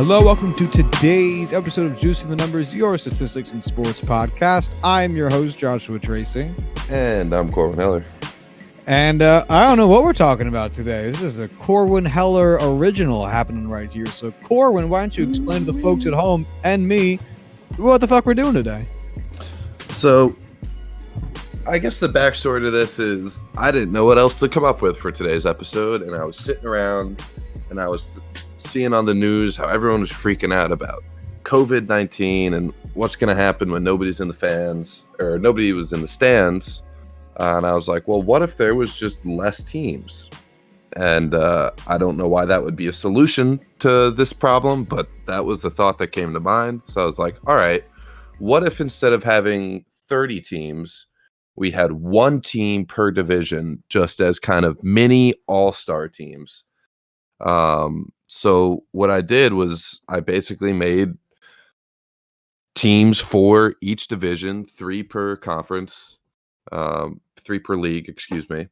Hello, welcome to today's episode of Juicing the Numbers, your statistics and sports podcast. I'm your host, Joshua Tracy. And I'm Corwin Heller. And I don't know what we're talking about today. This is a Corwin Heller original happening right here. So, Corwin, why don't you explain to the folks at home and me what the fuck we're doing today? So, I guess the backstory to this is I didn't know what else to come up with for today's episode, and I was sitting around and I was seeing on the news how everyone was freaking out about COVID-19 and what's going to happen when nobody's in the fans or nobody was in the stands. And I was like, well, what if there was just less teams? And I don't know why that would be a solution to this problem, but that was the thought that came to mind. So I was like, all right, what if instead of having 30 teams, we had one team per division just as kind of mini all-star teams? So what I did was I basically made teams for each division, 3 per conference, 3 per league, excuse me.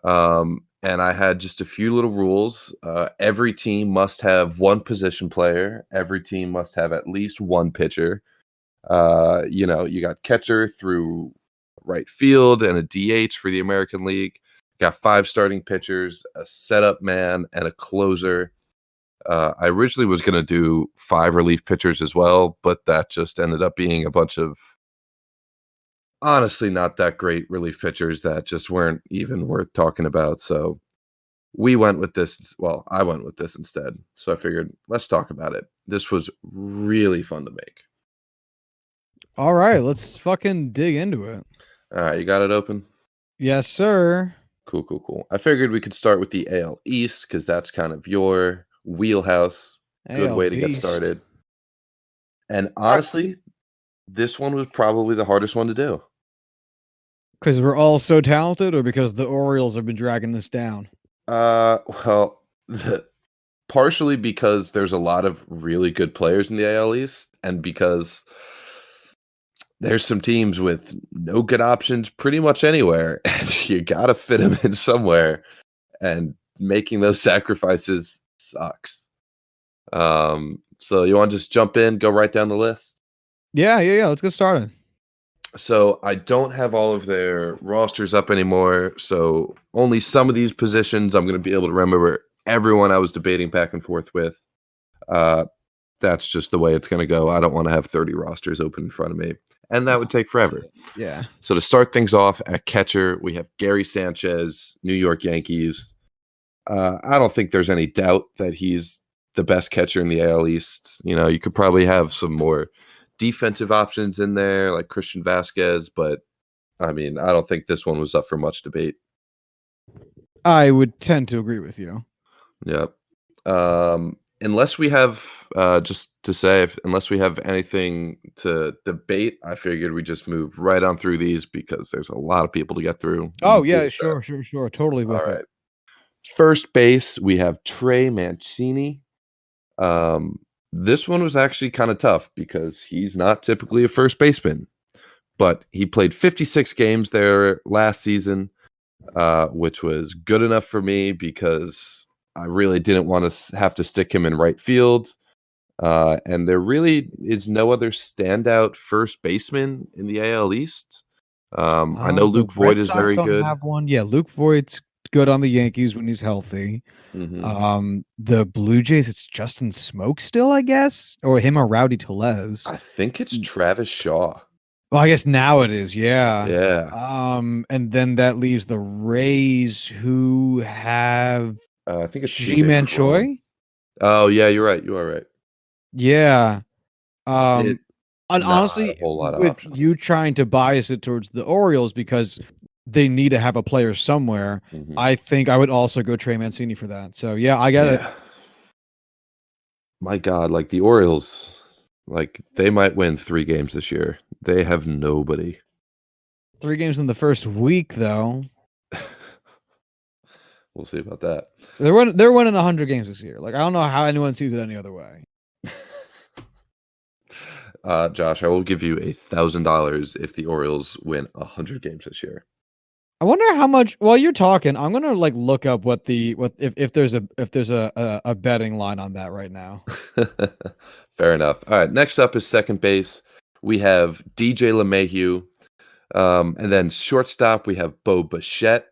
And I had just a few little rules. Every team must have one position player. Every team must have at least one pitcher. You got catcher through right field and a DH for the American League. Got 5 starting pitchers, a setup man, and a closer. I originally was going to do 5 relief pitchers as well, but that just ended up being a bunch of honestly not that great relief pitchers that just weren't even worth talking about. So we went with this. Well, I went with this instead. So I figured, let's talk about it. This was really fun to make. All right, let's fucking dig into it. All right, you got it open? Yes, sir. Cool. I figured we could start with the AL East because that's kind of your wheelhouse. Good AL way to get Beast. started. And honestly, this one was probably the hardest one to do. Because we're all so talented, or because the Orioles have been dragging this down? Well, partially because there's a lot of really good players in the AL East, and because there's some teams with no good options pretty much anywhere, and you gotta fit them in somewhere, and making those sacrifices sucks. So you want to just jump in, go right down the list? Yeah. Let's get started. So I don't have all of their rosters up anymore, so only some of these positions I'm going to be able to remember everyone I was debating back and forth with. That's just the way it's going to go. I don't want to have 30 rosters open in front of me, and that would take forever. Yeah. So to start things off at catcher, we have Gary Sanchez, New York Yankees. I don't think there's any doubt that he's the best catcher in the AL East. You know, you could probably have some more defensive options in there like Christian Vasquez, but I mean, I don't think this one was up for much debate. I would tend to agree with you. Yep. Unless we have unless we have anything to debate, I figured we just move right on through these because there's a lot of people to get through. Oh yeah, sure. Totally with All it. right. First base, we have Trey Mancini. This one was actually kind of tough because he's not typically a first baseman, but he played 56 games there last season, which was good enough for me because I really didn't want to have to stick him in right field. And there really is no other standout first baseman in the AL East. I know Luke Voigt is very good. Have one. Yeah, Luke Voigt's good on the Yankees when he's healthy. Mm-hmm. The Blue Jays, it's Justin Smoke still, I guess, or him or Rowdy Tellez. I think it's Travis Shaw. Well, I guess now it is, yeah. Yeah. And then that leaves the Rays, who have I think it's Ji-Man Choi. Oh yeah, you're right. You are right. Yeah. And honestly, a whole lot of with options. you trying to bias it towards the Orioles because they need to have a player somewhere, Mm-hmm. I think I would also go Trey Mancini for that. So yeah, I get it. My God, like the Orioles, like they might win 3 games this year. They have nobody. 3 games in the first week, though. We'll see about that. They're winning 100 games this year. Like I don't know how anyone sees it any other way. Josh, I will give you $1,000 if the Orioles win 100 games this year. I wonder how much. While you're talking, I'm gonna like look up what if there's a betting line on that right now. Fair enough. All right. Next up is second base. We have DJ LeMahieu. And then shortstop, we have Bo Bichette.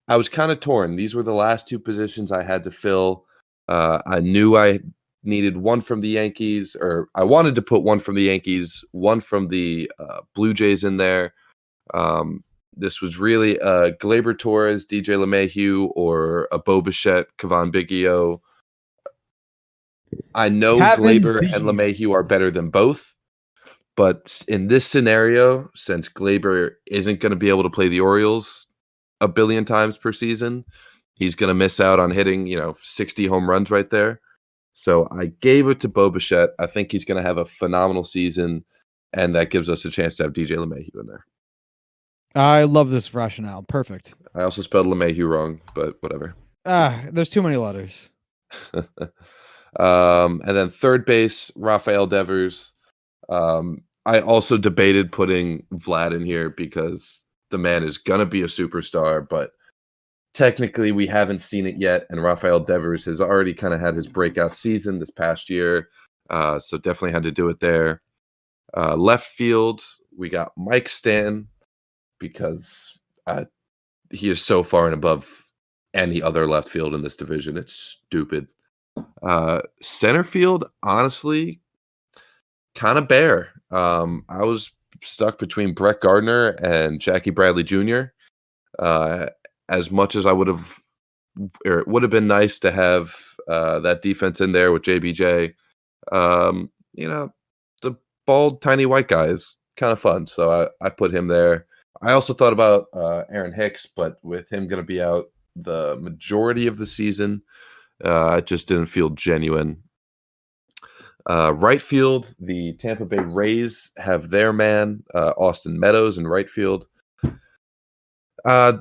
I was kind of torn. These were the last two positions I had to fill. I knew I needed one from the Yankees, or I wanted to put one from the Yankees, one from the Blue Jays in there. This was really Gleyber Torres, DJ LeMahieu, or a Bo Bichette, Kevon Biggio. I know Kevin Gleyber and Biggio. LeMahieu are better than both, but in this scenario, since Gleyber isn't going to be able to play the Orioles a billion times per season, he's going to miss out on hitting, 60 home runs right there. So I gave it to Bo Bichette. I think he's going to have a phenomenal season, and that gives us a chance to have DJ LeMahieu in there. I love this rationale. Perfect. I also spelled LeMahieu wrong, but whatever. There's too many letters. And then third base, Rafael Devers. I also debated putting Vlad in here because the man is going to be a superstar, but technically we haven't seen it yet. And Rafael Devers has already kind of had his breakout season this past year. So definitely had to do it there. Left field, we got Mike Stanton because he is so far and above any other left field in this division. It's stupid. Center field, honestly, kind of bare. I was stuck between Brett Gardner and Jackie Bradley Jr. As much as I would have, or it would have been nice to have that defense in there with JBJ. The bald, tiny white guy is kind of fun, so I put him there. I also thought about Aaron Hicks, but with him going to be out the majority of the season, it just didn't feel genuine. Right field, the Tampa Bay Rays have their man, Austin Meadows, in right field. Aaron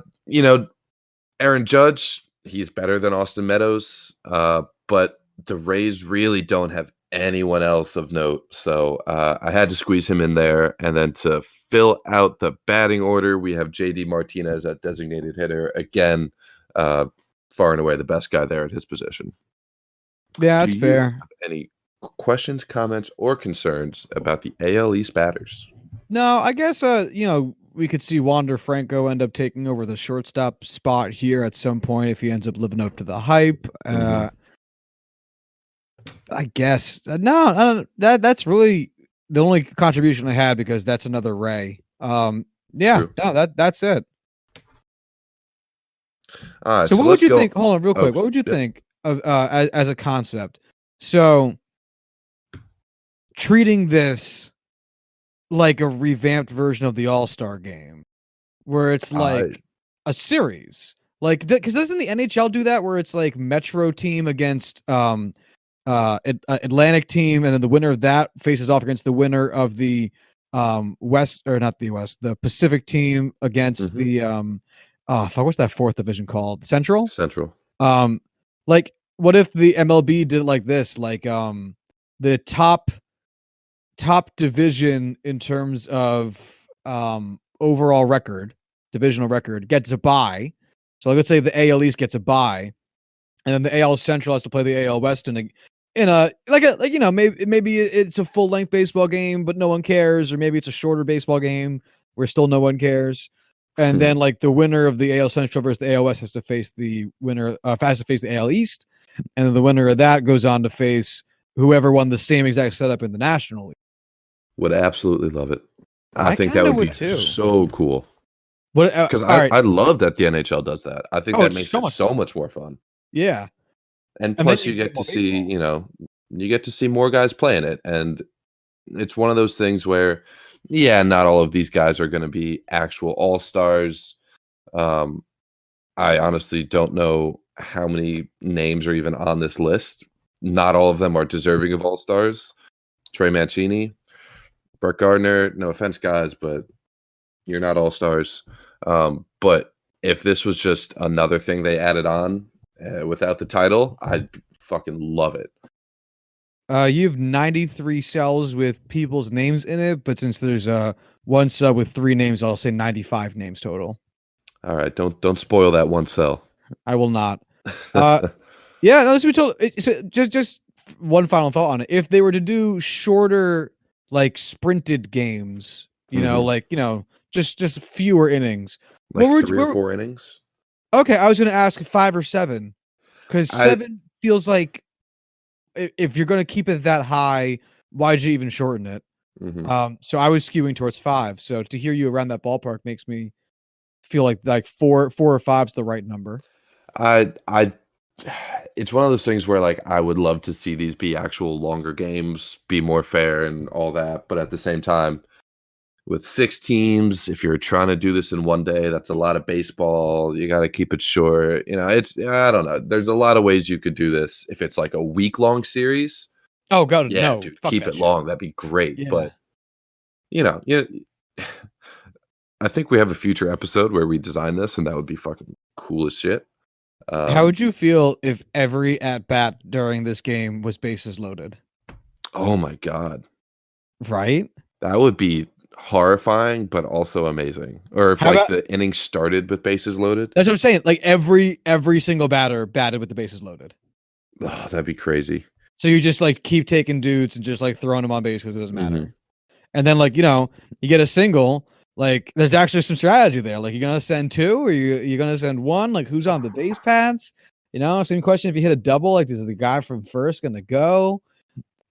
Judge, he's better than Austin Meadows, but the Rays really don't have anyone else of note. So I had to squeeze him in there. And then to fill out the batting order, we have JD Martinez at designated hitter. Again, far and away the best guy there at his position. Yeah, that's fair. Any questions, comments, or concerns about the AL East batters? No, I guess we could see Wander Franco end up taking over the shortstop spot here at some point if he ends up living up to the hype. I guess that's really the only contribution I had because that's another Ray. True. No, that's it. All right, so what would you think? Hold on, real quick. What would you think of as a concept? So treating this like a revamped version of the All-Star game, where it's like a series, like because doesn't the NHL do that, where it's like Metro team against Atlantic team, and then the winner of that faces off against the winner of the the Pacific team against the what's that fourth division called? Central. Like what if the MLB did it like this, like the top division in terms of overall record, divisional record, gets a bye. So let's say the AL East gets a bye, and then the AL Central has to play the AL West maybe it's a full length baseball game, but no one cares, or maybe it's a shorter baseball game where still no one cares. And then like the winner of the AL Central versus the AL West has to face the winner, has to face the AL East, and then the winner of that goes on to face whoever won the same exact setup in the National League. Would absolutely love it. I think that would be too. So cool. Because I love that the NHL does that. I think that makes it so much more fun. Yeah. And plus you get to see, you get to see more guys playing it. And it's one of those things where, not all of these guys are going to be actual all-stars. I honestly don't know how many names are even on this list. Not all of them are deserving of all-stars. Trey Mancini, Brett Gardner, no offense, guys, but you're not all-stars. But if this was just another thing they added on without the title, I'd fucking love it. You have 93 cells with people's names in it, but since there's one sub with 3 names, I'll say 95 names total. All right, don't spoil that one cell. I will not. Yeah, no, we told. So just one final thought on it. If they were to do shorter, like sprinted games, like just fewer innings. Like What would 3 or you? 4 innings. Okay, I was going to ask 5 or 7, because I 7 feels like if you're going to keep it that high, why'd you even shorten it? mhm. So I was skewing towards 5. So to hear you around that ballpark makes me feel like four or five's the right number. I it's one of those things where like I would love to see these be actual longer games, be more fair and all that, but at the same time, with 6 teams, if you're trying to do this in one day, that's a lot of baseball. You got to keep it short. It's I don't know. There's a lot of ways you could do this. If it's like a week-long series, Oh god, yeah, no, dude, fuck keep that it shit. long. That'd be great. Yeah. But yeah, I think we have a future episode where we design this, and that would be fucking cool as shit. How Um, would you feel if every at bat during this game was bases loaded? oh my god, Right? that would be horrifying, but also amazing. Or if How like about the inning started with bases loaded, that's what I'm saying. Like every single batter batted with the bases loaded. oh, that'd be crazy. So you just like keep taking dudes and just like throwing them on base because it doesn't Hmm. matter. And then like, you get a single, like there's actually some strategy there. Like you're gonna send 2 or you're gonna send 1, like who's on the base paths? Same question if you hit a double, like is the guy from first gonna go?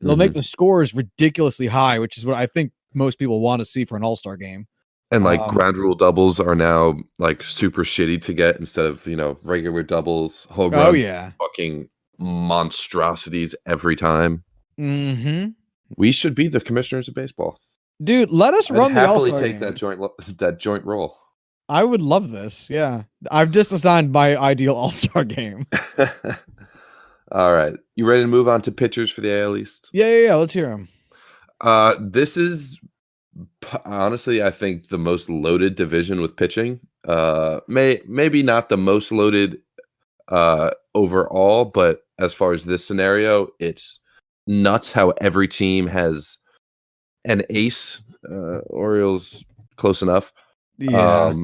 They'll make Hmm. the scores ridiculously high, which is what I think most people want to see for an all-star game. And like Um, ground rule doubles are now like super shitty to get instead of regular doubles. Home oh runs, yeah. fucking monstrosities every time. Mm-hmm. We should be the commissioners of baseball. Dude, let us I'd run the happily all-star take that game. joint role. I would love this. Yeah. I've just assigned my ideal all-star game. All right, you ready to move on to pitchers for the AL East? Yeah. Let's hear him. This is honestly, I think the most loaded division with pitching. Maybe not the most loaded overall, but as far as this scenario, it's nuts how every team has an ace. Orioles close enough. Yeah.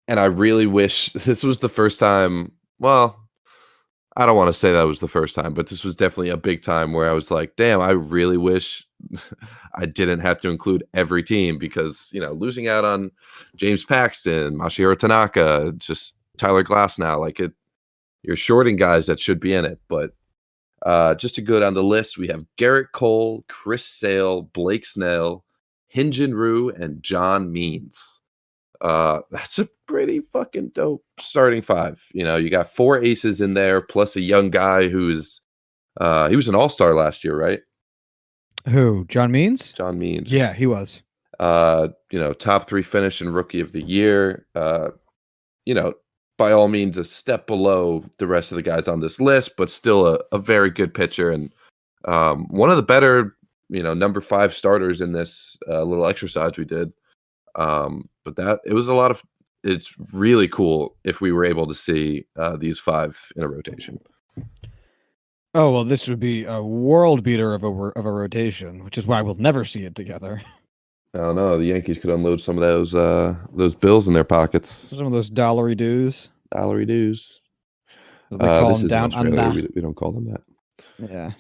And I really wish this was the first time. Well, I don't want to say that was the first time, but this was definitely a big time where I was like, damn, I really wish I didn't have to include every team because, losing out on James Paxton, Masahiro Tanaka, just Tyler Glass now, like you're shorting guys that should be in it. But just to go down the list, we have Garrett Cole, Chris Sale, Blake Snell, Hyun-Jin Ryu, and John Means. That's a pretty fucking dope starting 5. You got 4 aces in there, plus a young guy who's he was an all-star last year, right? Who? John Means? John Means. Yeah, he was. Top 3 finish and rookie of the year. By all means, a step below the rest of the guys on this list, but still a very good pitcher and one of the better, number 5 starters in this little exercise we did. But it's really cool if we were able to see these 5 in a rotation. Oh, well, this would be a world beater of a rotation, which is why we'll never see it together. I don't know. The Yankees could unload some of those bills in their pockets. Some of those dollary dues, Dollary dues. as they call This them is down Australia. under. We don't call them that. Yeah.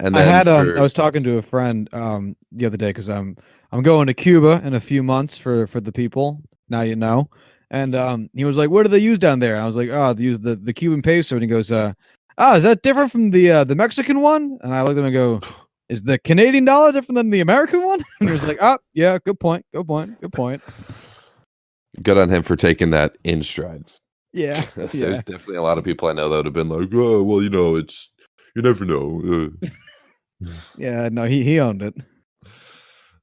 And then I was talking to a friend the other day because I'm going to Cuba in a few months for the people. Now you know. And he was like, "What do they use down there?" And I was like, "Oh, they use the Cuban peso." And he goes, is that different from the Mexican one?" And I looked at him and go, "Is the Canadian dollar different than the American one?" And he was like, "Oh, yeah, good point. Good on him for taking that in stride. Yeah. There's definitely a lot of people I know that would have been like, "Oh, well, it's you never know." Yeah, no, he owned it.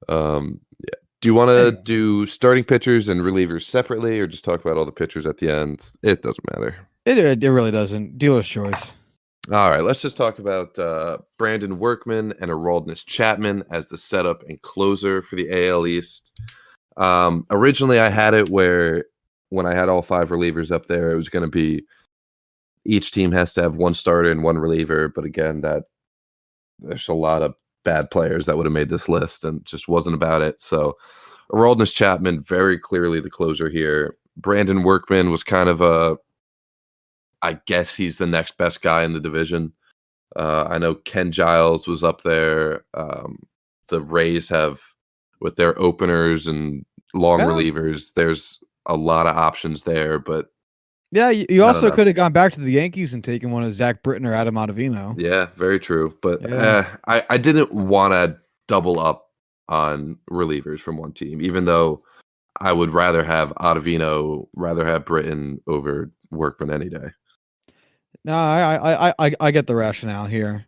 Yeah. Do you want to do starting pitchers and relievers separately, or just talk about all the pitchers at the end? It doesn't matter. It really doesn't. Dealer's choice. All right, let's just talk about Brandon Workman and Aroldis Chapman as the setup and closer for the AL East. Originally, I had it where when I had all 5 relievers up there, it was going to be each team has to have 1 starter and 1 reliever. But again, there's a lot of bad players that would have made this list and just wasn't about it. So Aroldis Chapman, very clearly the closer here. Brandon Workman was kind of I guess he's the next best guy in the division. I know Ken Giles was up there. The Rays have, with their openers and long relievers, there's a lot of options there, but yeah, you also could have gone back to the Yankees and taken one of Zach Britton or Adam Ottavino. Yeah, very true. But I didn't want to double up on relievers from one team, even though I would rather have Ottavino, rather have Britton over Workman any day. No, I get the rationale here.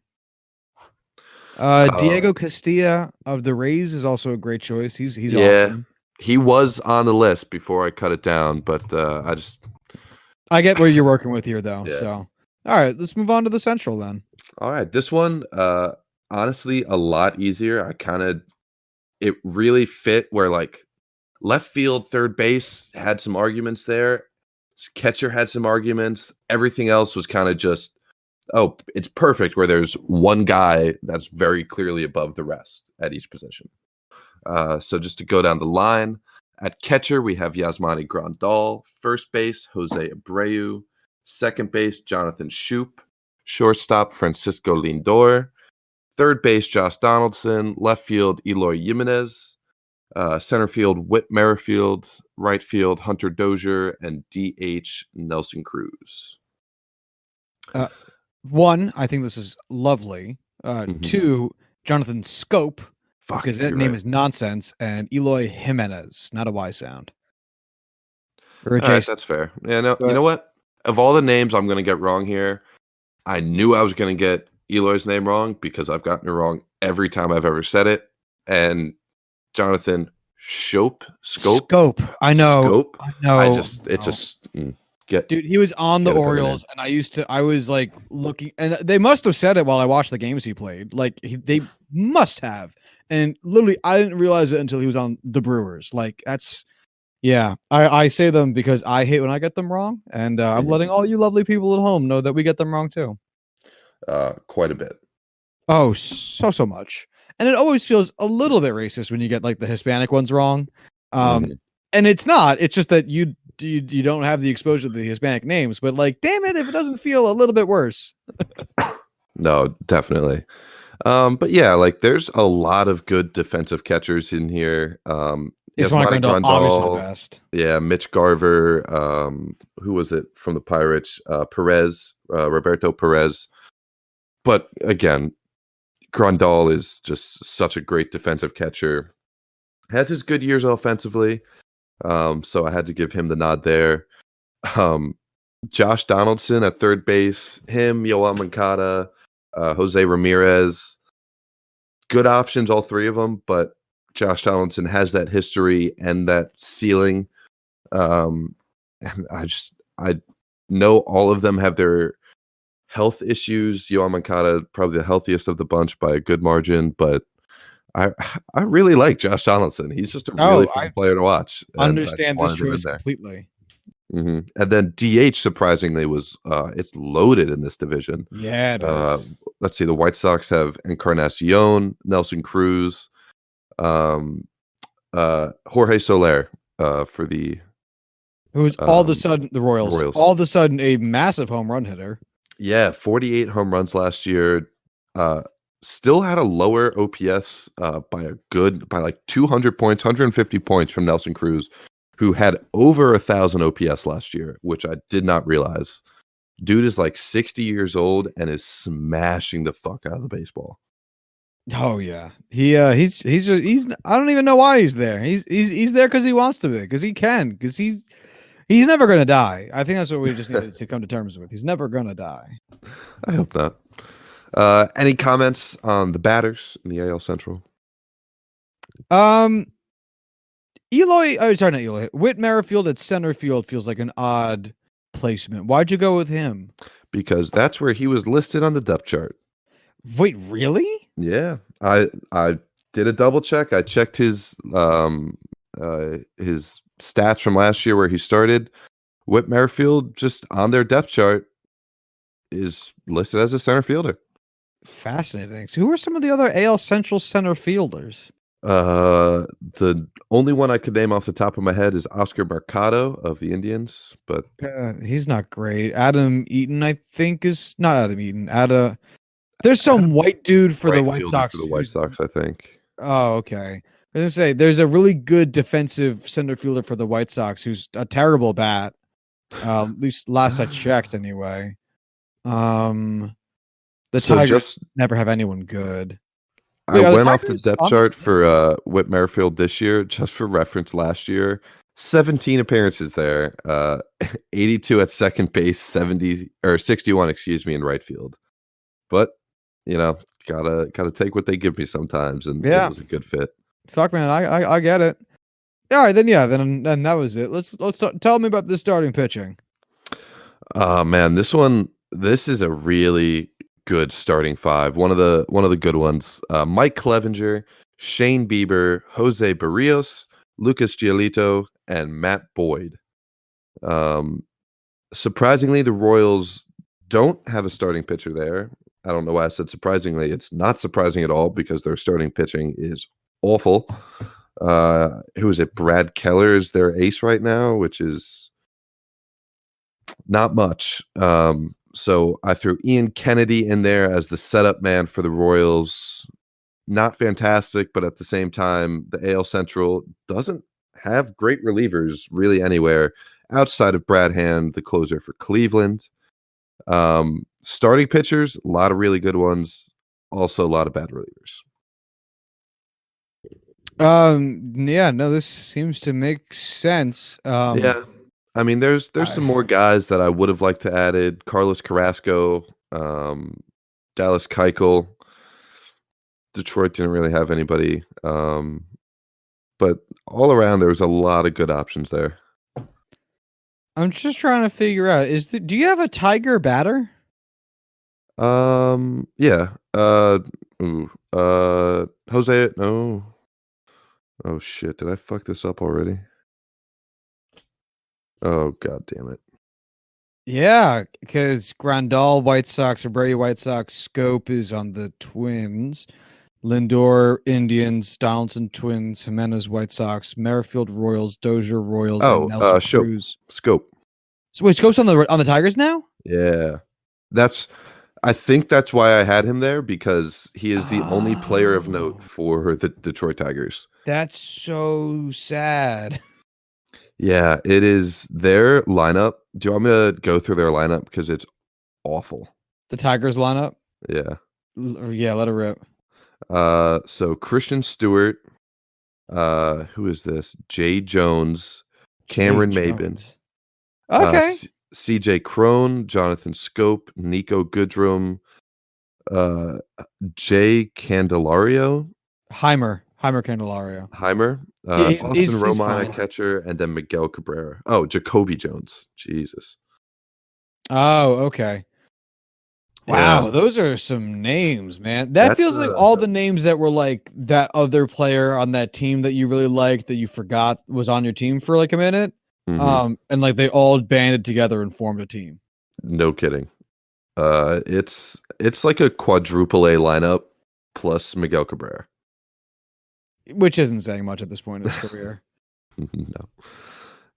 Diego Castilla of the Rays is also a great choice. He's awesome. He was on the list before I cut it down, but I get where you're working with here, though. Yeah. So, all right, let's move on to the Central then. All right, this one, honestly, a lot easier. It really fit where like left field, third base had some arguments there. Catcher had some arguments. Everything else was kind of just, it's perfect where there's one guy that's very clearly above the rest at each position. So just to go down the line, at catcher, we have Yasmani Grandal. First base, Jose Abreu. Second base, Jonathan Schoop. Shortstop, Francisco Lindor. Third base, Josh Donaldson. Left field, Eloy Jimenez. Center field, Whit Merrifield. Right field, Hunter Dozier. And DH, Nelson Cruz. One, I think this is lovely. Two, Jonathan Scope. Because that name is nonsense. And Eloy Jimenez, not a Y sound. Or a J. That's fair. Yeah, no, you know what? Of all the names I'm going to get wrong here, I knew I was going to get Eloy's name wrong because I've gotten it wrong every time I've ever said it. And Jonathan Scope. I know. Dude, he was on the Orioles, and I was like looking, and they must have said it while I watched the games he played. Like they must have, and literally, I didn't realize it until he was on the Brewers. Like that's, yeah. I say them because I hate when I get them wrong, and I'm letting all you lovely people at home know that we get them wrong too. Quite a bit. Oh, so much, and it always feels a little bit racist when you get like the Hispanic ones wrong. And it's not. It's just that you don't have the exposure to the Hispanic names, but like, damn it, if it doesn't feel a little bit worse. No, definitely. But yeah, like there's a lot of good defensive catchers in here. Yasmani Grandal, obviously the best. Yeah, Mitch Garver. Who was it from the Pirates? Perez, Roberto Perez. But again, Grandal is just such a great defensive catcher. Has his good years offensively. So I had to give him the nod there. Josh Donaldson at third base, him, Yoel Moncada, Jose Ramirez. Good options, all three of them, but Josh Donaldson has that history and that ceiling. And I know all of them have their health issues. Yoel Moncada, probably the healthiest of the bunch by a good margin, but I really like Josh Donaldson. He's just a really fun player to watch. Understand this choice completely. And then DH surprisingly was it's loaded in this division. Yeah, it is. Let's see. The White Sox have Encarnacion, Nelson Cruz, Jorge Soler for the. Who's all of a sudden the Royals. All of a sudden a massive home run hitter. Yeah, 48 home runs last year. Still had a lower OPS by like 200 points, 150 points from Nelson Cruz, who had over 1,000 OPS last year, which I did not realize. Dude is like 60 years old and is smashing the fuck out of the baseball. Oh yeah, he's I don't even know why he's there. He's there because he wants to be, because he can, because he's never gonna die. I think that's what we just needed to come to terms with. He's never gonna die. I hope not. Any comments on the batters in the AL Central? Not Eloy. Whit Merrifield at center field feels like an odd placement. Why'd you go with him? Because that's where he was listed on the depth chart. Wait, really? Yeah, I did a double check. I checked his stats from last year where he started. Whit Merrifield, just on their depth chart, is listed as a center fielder. Fascinating. So who are some of the other AL Central center fielders? The only one I could name off the top of my head is Oscar Mercado of the Indians, but He's not great. Adam Eaton, I think, is not Adam Eaton. There's some Adam white dude for the right White fielder for Sox the White who's Sox, I think. oh, okay. I was gonna say there's a really good defensive center fielder for the White Sox who's a terrible bat. At least last I checked, anyway. The So Tigers just never have anyone good. I Wait, are the went off the Tigers depth on this chart list? for Whit Merrifield this year, just for reference. Last year, 17 appearances there, 82 at second base, 70 or 61, excuse me, in right field. But you know, gotta take what they give me sometimes, and it Yeah. was a good fit. Fuck, man, I get it. All right, then yeah, then that was it. Tell me about the starting pitching. Oh man, this is a really good starting five. One of the good ones. Mike Clevenger, Shane Bieber, Jose Barrios, Lucas Giolito, and Matt Boyd. Um, Surprisingly, the Royals don't have a starting pitcher there. I don't know why I said surprisingly. It's not surprising at all because their starting pitching is awful. Who is it? Brad Keller is their ace right now, which is not much. So I threw Ian Kennedy in there as the setup man for the Royals. Not fantastic, but at the same time, the AL Central doesn't have great relievers really anywhere outside of Brad Hand, the closer for Cleveland. Starting pitchers, a lot of really good ones, also a lot of bad relievers. Yeah, no, this seems to make sense. Yeah. I mean, there's some more guys that I would have liked to added. Carlos Carrasco, Dallas Keuchel. Detroit didn't really have anybody. But all around, there was a lot of good options there. I'm just trying to figure out do you have a Tiger batter? Yeah. Jose, no. Oh shit, did I fuck this up already? Oh god damn it. Yeah, because Grandal White Sox, Abreu White Sox, Scope is on the Twins, Lindor Indians, Donaldson Twins, Jimenez White Sox, Merrifield Royals, Dozier Royals, and Nelson Cruz. Scope. So wait, Scope's on the Tigers now? Yeah. I think that's why I had him there, because he is the only player of note for the Detroit Tigers. That's so sad. Yeah, it is their lineup. Do you want me to go through their lineup? Because it's awful. The Tigers lineup? Yeah. Yeah, let it rip. So Christian Stewart, who is this? Jay Jones, Cameron Maben. Okay. CJ Crone, Jonathan Scope, Nico Goodrum, Jay Candelario. Heimer Candelario. Austin he's Romine fine. at catcher, and then Miguel Cabrera. Oh, Jacoby Jones. Jesus. Oh, okay. Wow, those are some names, man. That feels like all the names that were like that other player on that team that you really liked that you forgot was on your team for like a minute. Mm-hmm. And like they all banded together and formed a team. No kidding. It's like a quadruple A lineup plus Miguel Cabrera. Which isn't saying much at this point in his career. No.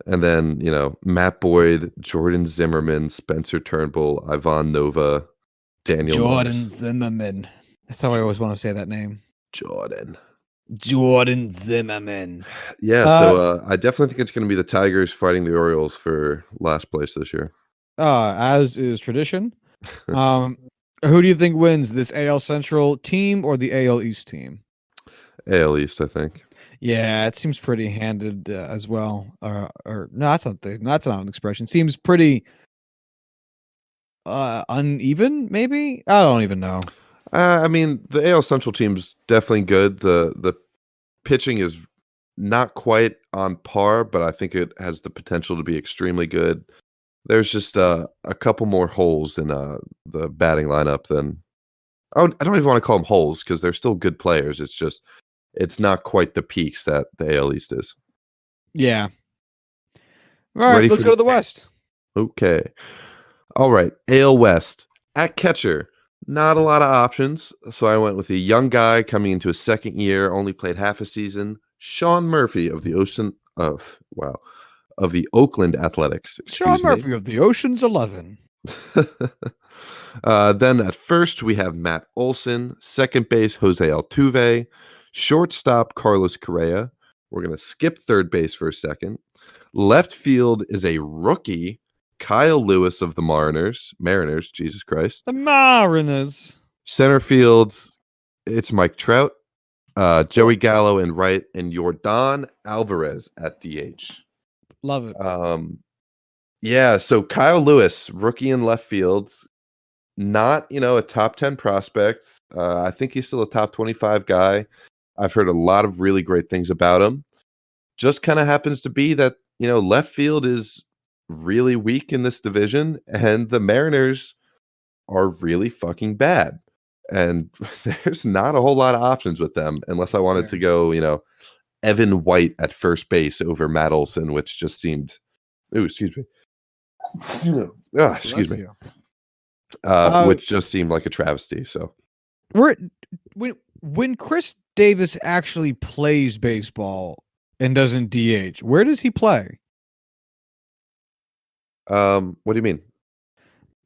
And then, Matt Boyd, Jordan Zimmerman, Spencer Turnbull, Ivan Nova, Daniel Jordan Morris. Zimmerman. That's how I always want to say that name. Jordan Zimmerman. Yeah, so I definitely think it's going to be the Tigers fighting the Orioles for last place this year. As is tradition. Who do you think wins, this AL Central team or the AL East team? AL East, I think. Yeah, it seems pretty handed as well. Or no, that's not an expression. Seems pretty uneven, maybe? I don't even know. I mean, the AL Central team's definitely good. The pitching is not quite on par, but I think it has the potential to be extremely good. There's just a couple more holes in the batting lineup than I don't even want to call them holes because they're still good players. It's just it's not quite the peaks that the AL East is. Yeah. All right, let's go to the West. Okay. All right. AL West at catcher. Not a lot of options, so I went with a young guy coming into his second year, only played half a season, Sean Murphy of the Oakland Athletics, Sean excuse me. Murphy of the Ocean's 11. Then at first we have Matt Olson, second base Jose Altuve, shortstop Carlos Correa. We're going to skip third base for a second. Left field is a rookie, Kyle Lewis of the Mariners, Jesus Christ. The Mariners. Center fields, it's Mike Trout, Joey Gallo in right, and Yordan Alvarez at DH. Love it. Yeah, so Kyle Lewis, rookie in left fields, not, a top 10 prospect. I think he's still a top 25 guy. I've heard a lot of really great things about him. Just kind of happens to be that, left field is really weak in this division, and the Mariners are really fucking bad. And there's not a whole lot of options with them unless I wanted to go, Evan White at first base over Matt Olson, which just seemed, excuse me. Excuse me. Which just seemed like a travesty. So, when Chris Davis actually plays baseball and doesn't DH, where does he play? What do you mean?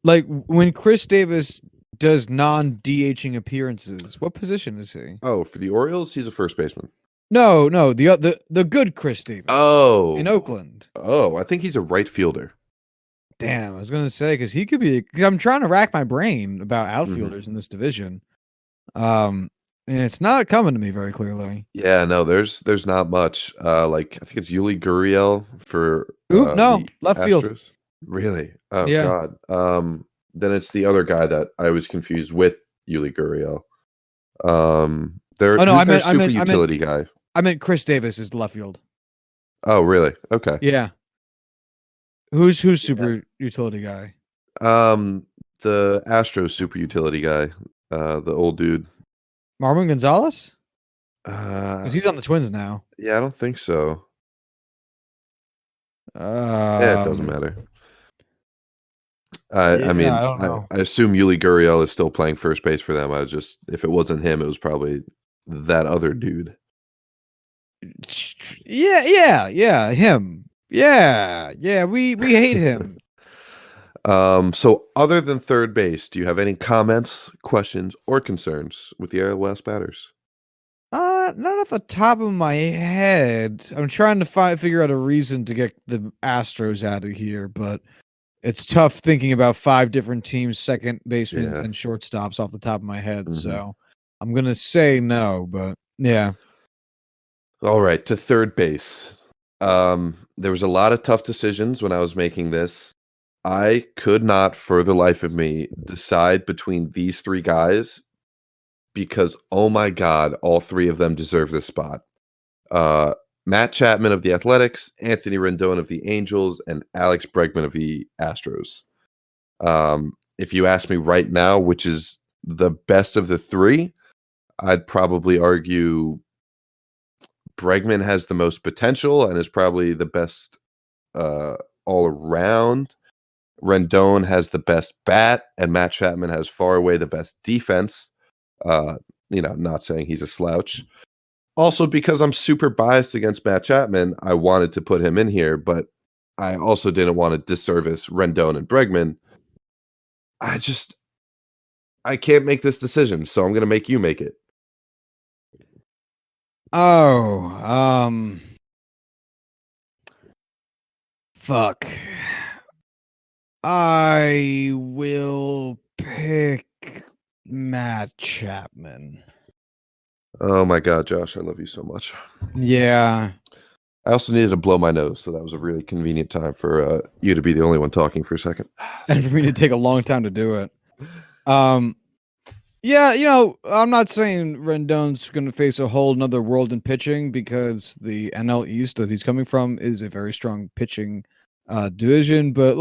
Like when Chris Davis does non-DHing appearances, what position is he? Oh, for the Orioles, he's a first baseman. No, the good Chris Davis. Oh, in Oakland. Oh, I think he's a right fielder. Damn, I was gonna say because he could be. Because I'm trying to rack my brain about outfielders in this division, and it's not coming to me very clearly. Yeah, no, there's not much. Like I think it's Yuli Gurriel for no, left Astros. field. Really? Oh yeah. God. Then it's the other guy that I was confused with Yuli Gurriel. I meant utility guy. I meant Chris Davis is the left field. Oh, really? Okay. Yeah. Who's super utility guy? The Astros super utility guy, the old dude. Marwin Gonzalez? Because he's on the Twins now. Yeah, I don't think so. Yeah, it doesn't matter. I don't know. I assume Yuli Gurriel is still playing first base for them. If it wasn't him, it was probably that other dude. Yeah, him. Yeah, we hate him. So other than third base, do you have any comments, questions, or concerns with the AL batters? Not off the top of my head. I'm trying to figure out a reason to get the Astros out of here, but it's tough thinking about 5 different teams, second basemen and shortstops off the top of my head. Mm-hmm. So I'm gonna say no, but yeah. All right, to third base. There was a lot of tough decisions when I was making this. I could not, for the life of me, decide between these 3 guys because, oh my God, all 3 of them deserve this spot. Matt Chapman of the Athletics, Anthony Rendon of the Angels, and Alex Bregman of the Astros. If you ask me right now, which is the best of the 3, I'd probably argue Bregman has the most potential and is probably the best all around. Rendon has the best bat, and Matt Chapman has far away the best defense. Not saying he's a slouch. Also, because I'm super biased against Matt Chapman, I wanted to put him in here, but I also didn't want to disservice Rendon and Bregman. I can't make this decision, so I'm going to make you make it. Fuck. I will pick Matt Chapman. Oh my God, Josh, I love you so much. Yeah. I also needed to blow my nose, so that was a really convenient time for you to be the only one talking for a second. And for me to take a long time to do it. Yeah, I'm not saying Rendon's going to face a whole nother world in pitching because the NL East that he's coming from is a very strong pitching division, but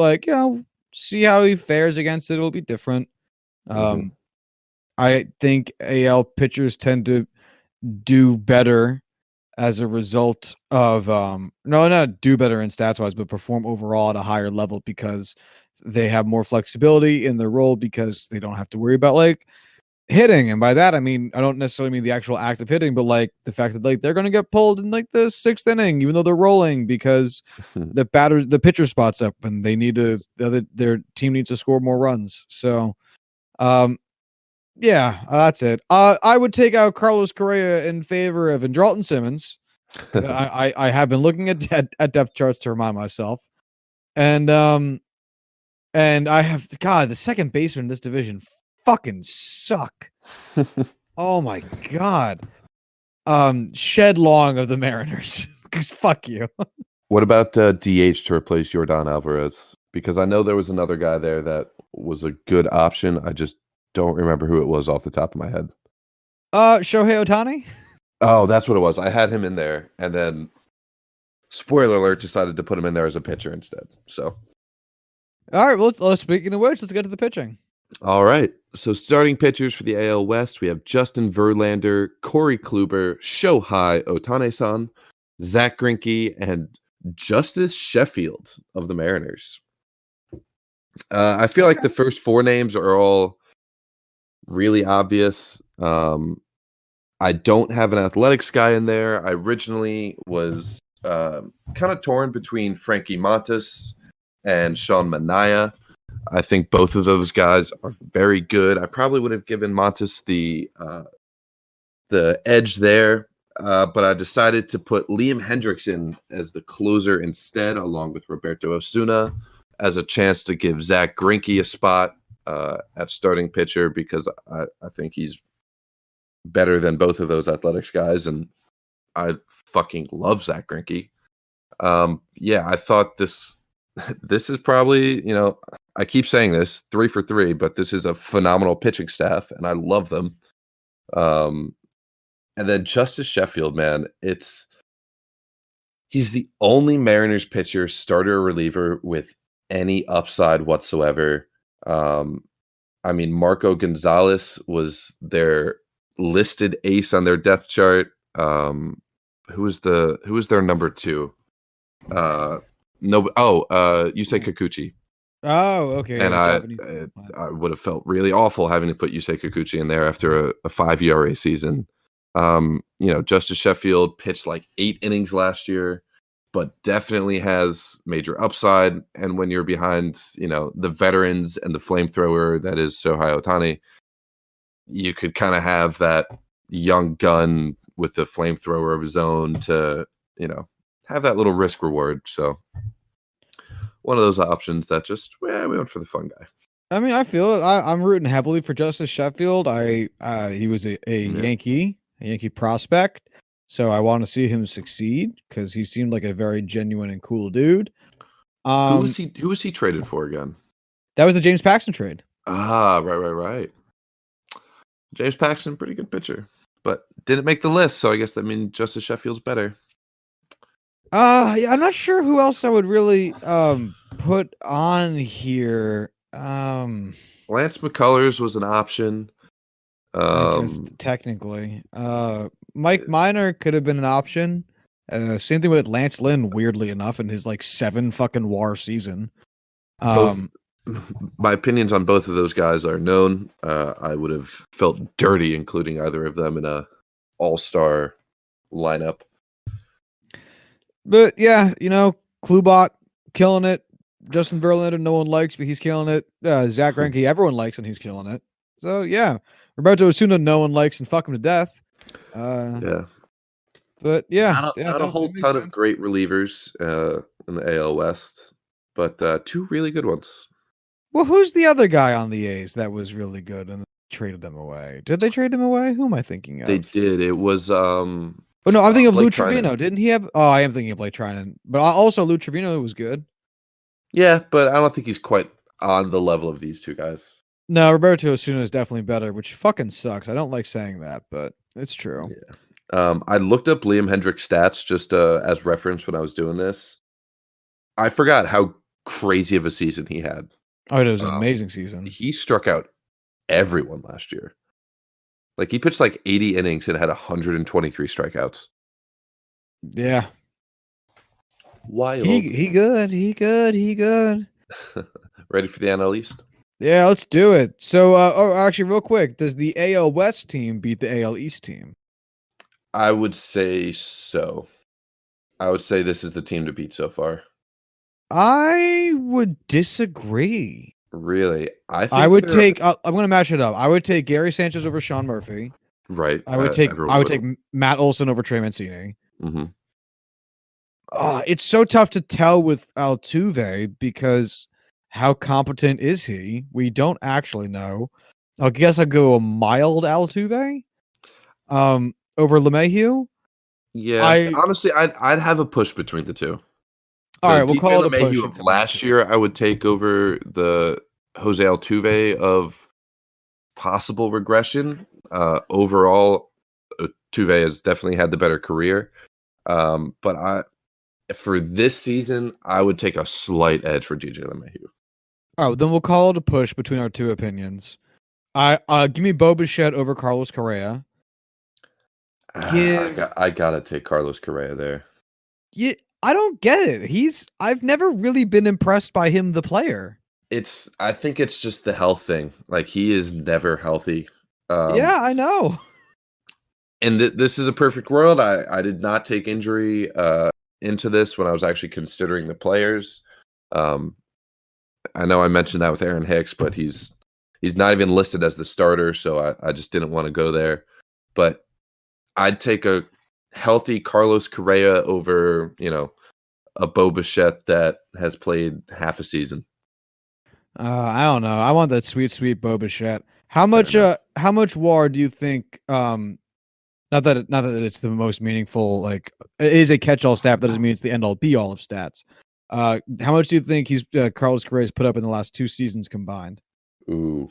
see how he fares against it. It'll be different. I think AL pitchers tend to do better as a result of not do better in stats wise, but perform overall at a higher level because they have more flexibility in their role because they don't have to worry about like hitting. And by that I mean, I don't necessarily mean the actual act of hitting, but like the fact that like they're going to get pulled in like the 6th inning even though they're rolling because the pitcher spot's up and they need to their team needs to score more runs. So yeah, that's it. I would take out Carlos Correa in favor of Andrelton Simmons. I have been looking at depth charts to remind myself. And I have the second baseman in this division fucking suck. Oh my god. Shed Long of the Mariners. Because fuck you. What about DH to replace Yordan Alvarez? Because I know there was another guy there that was a good option. I just don't remember who it was off the top of my head. Shohei Ohtani? Oh, that's what it was. I had him in there, and then spoiler alert, decided to put him in there as a pitcher instead. So, all right. Well, speaking of which, let's get to the pitching. All right. So, starting pitchers for the AL West, we have Justin Verlander, Corey Kluber, Shohei Ohtani-san, Zach Greinke, and Justice Sheffield of the Mariners. I feel like the first 4 names are all really obvious. I don't have an athletics guy in there. I originally was kind of torn between Frankie Montas and Sean Manaea. I think both of those guys are very good. I probably would have given Montas the edge there, but I decided to put Liam Hendrickson as the closer instead, along with Roberto Osuna, as a chance to give Zach Greinke a spot at starting pitcher because I think he's better than both of those athletics guys, and I fucking love Zach Greinke. Yeah, I thought this is probably, I keep saying this 3 for 3, but this is a phenomenal pitching staff, and I love them. And then Justice Sheffield, man, he's the only Mariners pitcher, starter or reliever with any upside whatsoever. I mean, Marco Gonzalez was their listed ace on their depth chart. Who was their number 2? Yusei Kikuchi. Oh, okay. And I would have felt really awful having to put Yusei Kikuchi in there after a 5 ERA season. Justice Sheffield pitched like 8 innings last year, but definitely has major upside. And when you're behind, the veterans and the flamethrower that is Shohei Ohtani, you could kind of have that young gun with the flamethrower of his own to, have that little risk reward. So one of those options that just, we went for the fun guy. I mean, I feel it. I'm rooting heavily for Justice Sheffield. He was a Yankee prospect, so I want to see him succeed because he seemed like a very genuine and cool dude. Who was he traded for again? That was the James Paxton trade. Ah, right. James Paxton, pretty good pitcher, but didn't make the list, so I guess that means Justice Sheffield's better. Yeah, I'm not sure who else I would really put on here. Lance McCullers was an option. I guess technically, Mike Minor could have been an option. Same thing with Lance Lynn, weirdly enough, in his like 7 fucking WAR season. My opinions on both of those guys are known. I would have felt dirty including either of them in a all-star lineup. But yeah, Klubot killing it. Justin Verlander, no one likes, but he's killing it. Zach Greinke, everyone likes, and he's killing it. So yeah, Roberto Osuna, no one likes, and fuck him to death. Yeah, but yeah, not a whole ton of great relievers in the AL West, but 2 really good ones. Well, who's the other guy on the A's that was really good and traded them away? Did they trade him away? Who am I thinking of? They did. It was Oh no, I'm thinking of Lou Blake Trevino. Trinan. Didn't he have? Oh, I am thinking of Blake Trinan, but also Lou Trevino was good. Yeah, but I don't think he's quite on the level of these 2 guys. No, Roberto Osuna is definitely better, which fucking sucks. I don't like saying that, but it's true. Yeah. I looked up Liam Hendrick's stats just as reference when I was doing this. I forgot how crazy of a season he had. Oh, it was an amazing season. He struck out everyone last year. Like, he pitched like 80 innings and had 123 strikeouts. Yeah. Wild. He good. Ready for the NL East? Yeah, let's do it. So, actually, real quick, does the AL West team beat the AL East team? I would say so. I would say this is the team to beat so far. I would disagree. Really? I I think would they're take. I'm going to match it up. I would take Gary Sanchez over Sean Murphy. right. I would take. Everyone I would would. take Matt Olson over Trey Mancini. Mm-hmm. It's so tough to tell with Altuve because how competent is he? We don't actually know. I guess I'd go a mild Altuve over LeMahieu. Yeah, honestly, I'd have a push between the two. All The right, we'll DJ call it a push. LeMahieu of last year, I would take over the Jose Altuve of possible regression. Overall, Altuve has definitely had the better career. But for this season, I would take a slight edge for DJ LeMahieu. All right, then we'll call it a push between our two opinions. Give me Bo Bichette over Carlos Correa. I gotta take Carlos Correa there. Yeah, I don't get it. I've never really been impressed by him, the player. I think it's just the health thing. Like, he is never healthy. Yeah, I know. And this is a perfect world. I did not take injury into this when I was actually considering the players. I know I mentioned that with Aaron Hicks, but he's not even listed as the starter, so I just didn't want to go there. But I'd take a healthy Carlos Correa over, a Bo Bichette that has played half a season. I don't know. I want that sweet Bo Bichette. How much WAR do you think? Not that it's the most meaningful. Like, it is a catch-all stat. That doesn't mean it's the end-all be-all of stats. How much do you think Carlos Correa's put up in the last 2 seasons combined? Ooh,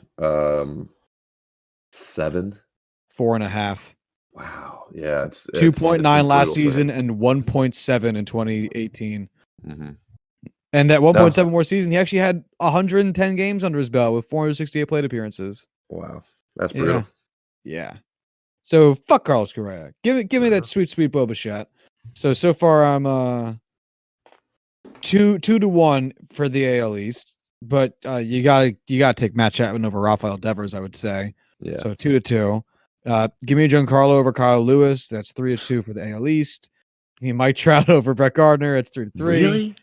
7, 4.5. Wow, yeah, it's 2.9 last season and 1.7 in 2018. Mm-hmm. And that 1.7 more season, he actually had 110 games under his belt with 468 plate appearances. Wow, that's brutal. Yeah. So fuck Carlos Correa. Give me that sweet Bo Bichette. So far I'm 2-1 for the AL East, but you gotta take Matt Chapman over Rafael Devers, I would say. Yeah. So 2-2. Give me Giancarlo over Kyle Lewis. That's 3-2 for the AL East. Give me Mike Trout over Brett Gardner. It's 3-3. Really?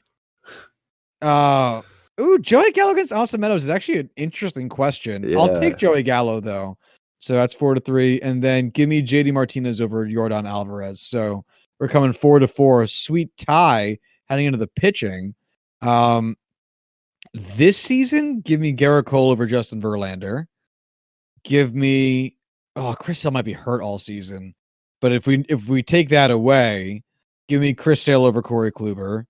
Joey Gallo against Austin Meadows is actually an interesting question. Yeah. I'll take Joey Gallo though. So that's 4-3. And then give me JD Martinez over Yordan Alvarez. So we're coming 4-4. A sweet tie heading into the pitching. This season, give me Garrett Cole over Justin Verlander. Give me Chris Sale might be hurt all season. But if we take that away, give me Chris Sale over Corey Kluber.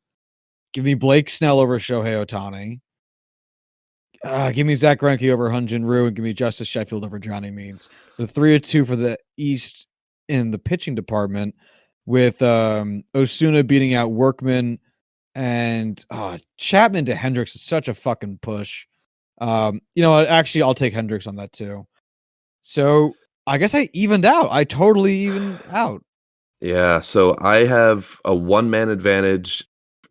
Give me Blake Snell over Shohei Ohtani. Give me Zach Greinke over Hyun-Jin Ryu, and give me Justice Sheffield over Johnny Means. So 3-2 for the East in the pitching department, with Osuna beating out Workman, and Chapman to Hendricks is such a fucking push. Actually, I'll take Hendricks on that too. So I guess I evened out. I totally evened out. Yeah, so I have a one-man advantage,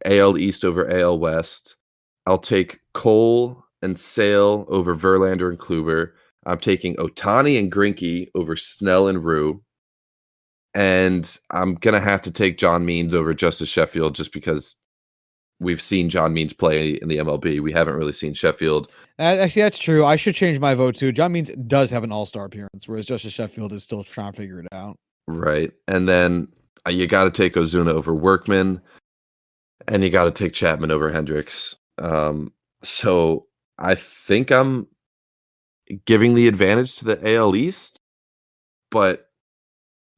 AL East over AL West. I'll take Cole and Sale over Verlander and Kluber. I'm taking Ohtani and Greinke over Snell and Ryu. And I'm going to have to take John Means over Justice Sheffield just because we've seen John Means play in the MLB. We haven't really seen Sheffield. Actually, that's true. I should change my vote too. John Means does have an all-star appearance, whereas Justice Sheffield is still trying to figure it out. Right. And then you got to take Ozuna over Workman, and you got to take Chapman over Hendricks. So I think I'm giving the advantage to the AL East, but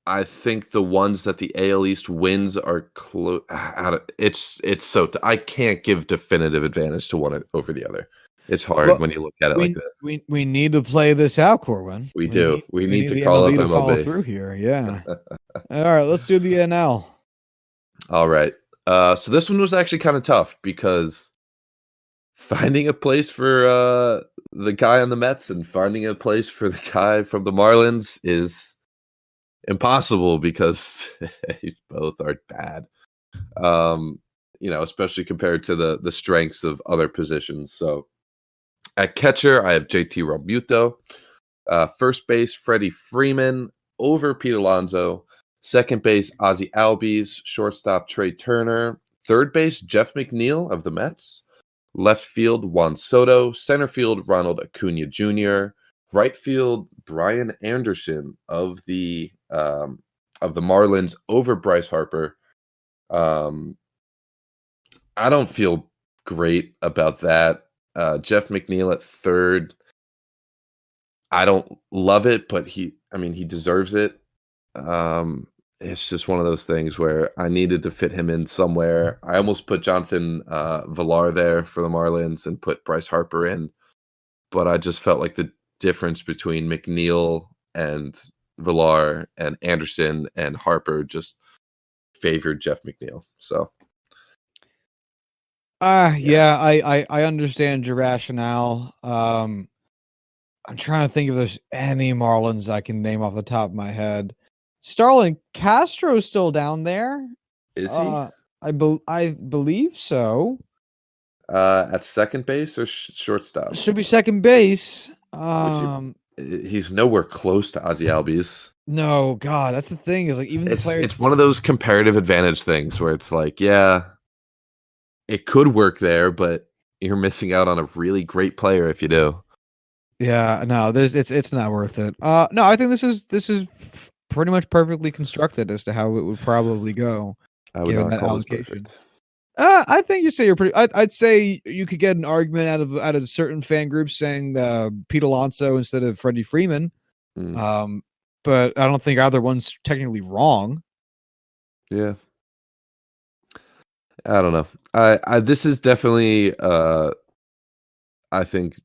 I think the ones that the AL East wins are close. I can't give definitive advantage to one over the other. It's hard when you look at it like this. We need to play this out, Corwin. We do. We need to the call MLB up to MLB. follow through here. Yeah. All right, let's do the NL. All right. So this one was actually kind of tough because finding a place for the guy on the Mets and finding a place for the guy from the Marlins is impossible because both are bad. Especially compared to the strengths of other positions. So At catcher, I have JT Realmuto. First base, Freddie Freeman over Pete Alonso. Second base, Ozzie Albies. Shortstop, Trey Turner. Third base, Jeff McNeil of the Mets. Left field, Juan Soto. Center field, Ronald Acuna Jr. Right field, Brian Anderson of the Marlins over Bryce Harper. I don't feel great about that. Jeff McNeil at third. I don't love it, but he deserves it. It's just one of those things where I needed to fit him in somewhere. I almost put Jonathan Villar there for the Marlins and put Bryce Harper in, but I just felt like the difference between McNeil and Villar and Anderson and Harper just favored Jeff McNeil. So yeah, I understand your rationale. I'm trying to think if there's any Marlins I can name off the top of my head. Starlin Castro's still down there. is he I believe so. at second base or shortstop? Should be second base. He's nowhere close to Ozzie Albies. No, God, that's the thing. Is like even the players. It's one of those comparative advantage things where it's like, yeah, it could work there, but you're missing out on a really great player if you do. Yeah, no, it's not worth it. No, I think this is pretty much perfectly constructed as to how it would probably go. I would not call this perfect. I think you say you're pretty. I'd say you could get an argument out of certain fan groups saying Pete Alonso instead of Freddie Freeman. But I don't think either one's technically wrong. Yeah, I don't know. I this is definitely. I think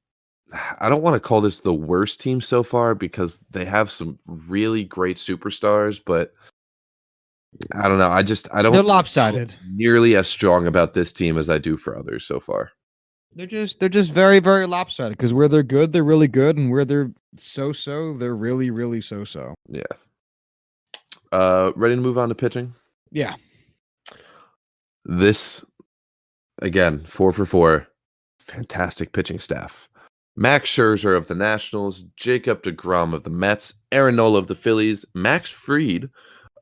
I don't want to call this the worst team so far because they have some really great superstars, but I don't know. I don't. They're lopsided. Nearly as strong about this team as I do for others so far. They're just very, very lopsided because where they're good, they're really good, and where they're so-so, they're really, really so-so. Yeah. Ready to move on to pitching? Yeah. This again, 4 for 4. Fantastic pitching staff. Max Scherzer of the Nationals, Jacob deGrom of the Mets, Aaron Nola of the Phillies, Max Fried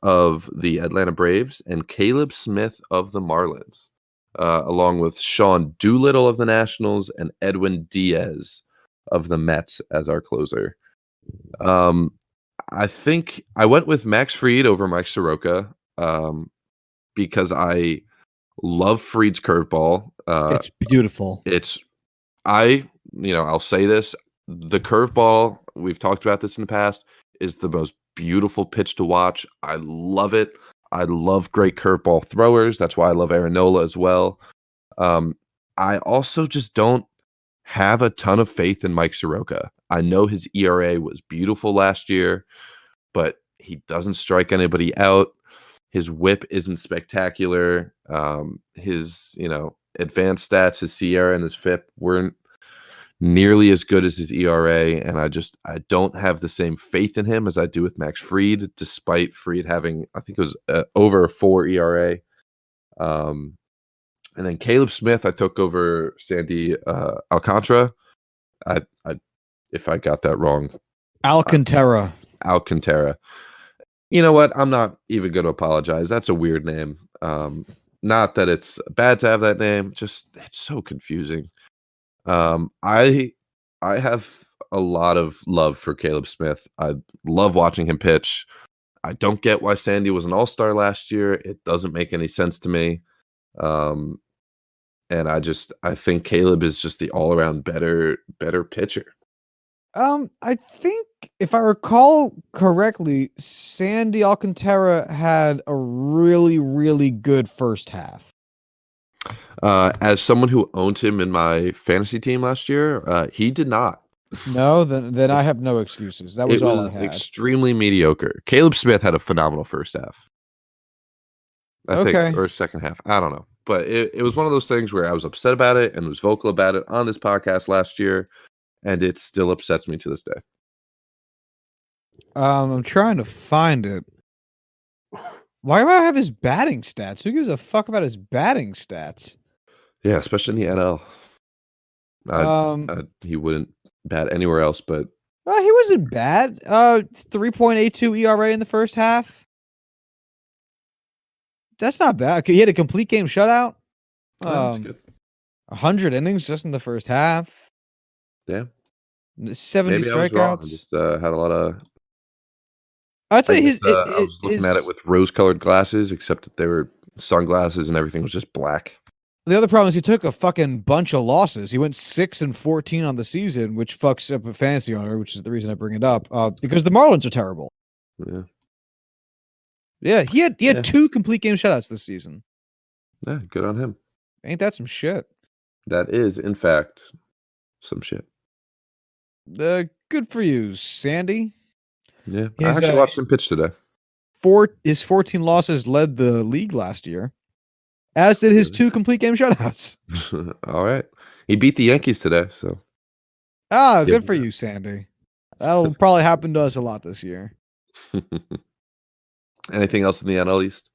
of the Atlanta Braves, and Caleb Smith of the Marlins, along with Sean Doolittle of the Nationals and Edwin Diaz of the Mets as our closer. I think I went with Max Fried over Mike Soroka because I love Fried's curveball. It's beautiful. I'll say this. The curveball, we've talked about this in the past, is the most beautiful pitch to watch. I love it. I love great curveball throwers. That's why I love Aaron Nola as well. I also just don't have a ton of faith in Mike Soroka. I know his ERA was beautiful last year, but he doesn't strike anybody out. His whip isn't spectacular. His, advanced stats, his Sierra and his FIP weren't nearly as good as his ERA, and I don't have the same faith in him as I do with Max Fried, despite Fried having, I think it was over a 4 ERA. And then Caleb Smith, I took over Sandy Alcantara. If I got that wrong, Alcantara. You know what? I'm not even going to apologize. That's a weird name. Not that it's bad to have that name. Just it's so confusing. I have a lot of love for Caleb Smith. I love watching him pitch. I don't get why Sandy was an All-Star last year. It doesn't make any sense to me. And I think Caleb is just the all-around better pitcher. I think if I recall correctly, Sandy Alcantara had a really, really good first half. As someone who owned him in my fantasy team last year, he did not. No, then I have no excuses. That was all I had. Extremely mediocre. Caleb Smith had a phenomenal first half. I think, or second half. I don't know. But it was one of those things where I was upset about it and was vocal about it on this podcast last year, and it still upsets me to this day. I'm trying to find it. Why do I have his batting stats? Who gives a fuck about his batting stats? Yeah, especially in the NL. He wouldn't bat anywhere else, but He wasn't bad. 3.82 ERA in the first half. That's not bad. He had a complete game shutout. that's good. 100 innings just in the first half. Yeah. 70 Maybe I was wrong. I strikeouts. just had a lot of. I'd say I was looking at it with rose-colored glasses, except that they were sunglasses and everything was just black. The other problem is he took a fucking bunch of losses. He went 6-14 on the season, which fucks up a fantasy owner, which is the reason I bring it up. Because the Marlins are terrible. Yeah. Yeah, he had 2 complete game shutouts this season. Yeah, good on him. Ain't that some shit? That is, in fact, some shit. Good for you, Sandy. Yeah, I actually watched him pitch today. His 14 losses led the league last year, as did his 2 complete game shutouts. All right. He beat the Yankees today, so. Good for you, Sandy. That'll probably happen to us a lot this year. Anything else in the NL East?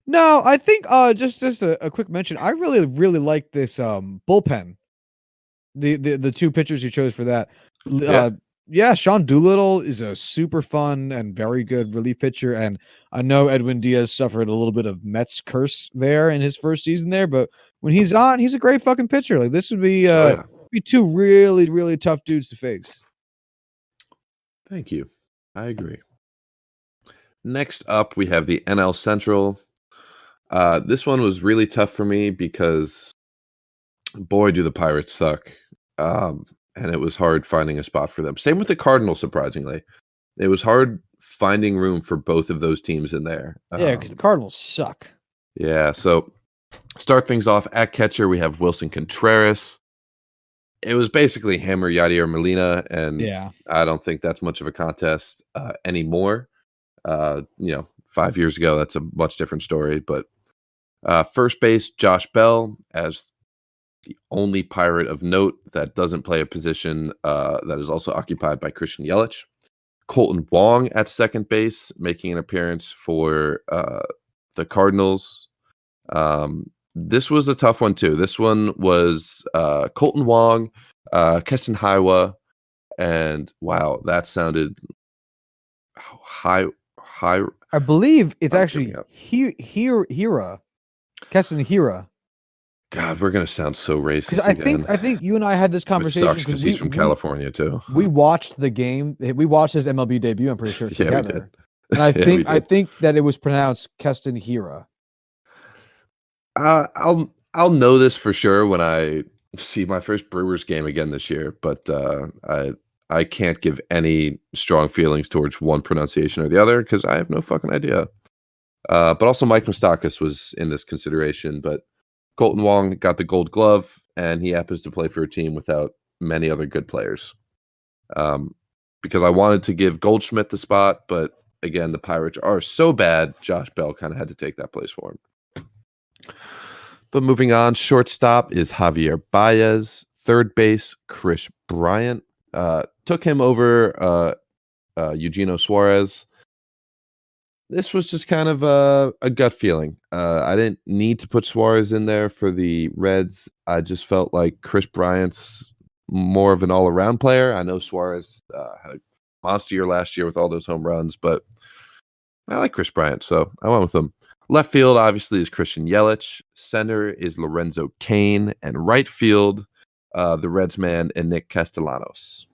No, I think just a quick mention. I really like this bullpen. The 2 pitchers you chose for that. Sean Doolittle is a super fun and very good relief pitcher, and I know Edwin Diaz suffered a little bit of Mets curse there in his first season there, but when he's on, he's a great fucking pitcher. Like this would be be 2 really, really tough dudes to face. Thank you. I agree. Next up, we have the NL Central. This one was really tough for me because, boy, do the Pirates suck. And it was hard finding a spot for them. Same with the Cardinals, surprisingly. It was hard finding room for both of those teams in there. Yeah, because the Cardinals suck. Yeah, so start things off at catcher, we have Wilson Contreras. It was basically him or Yadier Molina, and I don't think that's much of a contest anymore. 5 years ago, that's a much different story. But first base, Josh Bell, as the only Pirate of note that doesn't play a position that is also occupied by Christian Yelich. Colton Wong at second base, making an appearance for the Cardinals. This was a tough one, too. This one was Colton Wong, Keston Hiwa, and wow, that sounded high. I believe it's actually Hira. Keston Hira. God, we're gonna sound so racist. I think you and I had this conversation because he's from California too. We watched the game. We watched his MLB debut. I'm pretty sure together. And I think that it was pronounced Keston Hira. I'll know this for sure when I see my first Brewers game again this year. But I can't give any strong feelings towards one pronunciation or the other because I have no fucking idea. But also Mike Moustakas was in this consideration, but Colton Wong got the Gold Glove, and he happens to play for a team without many other good players. Because I wanted to give Goldschmidt the spot, but again, the Pirates are so bad, Josh Bell kind of had to take that place for him. But moving on, shortstop is Javier Baez. Third base, Chris Bryant. Took him over Eugenio Suarez. This was just kind of a gut feeling. I didn't need to put Suarez in there for the Reds. I just felt like Chris Bryant's more of an all-around player. I know Suarez had a monster year last year with all those home runs, but I like Chris Bryant, so I went with him. Left field, obviously, is Christian Yelich. Center is Lorenzo Cain. And right field, the Reds man and Nick Castellanos.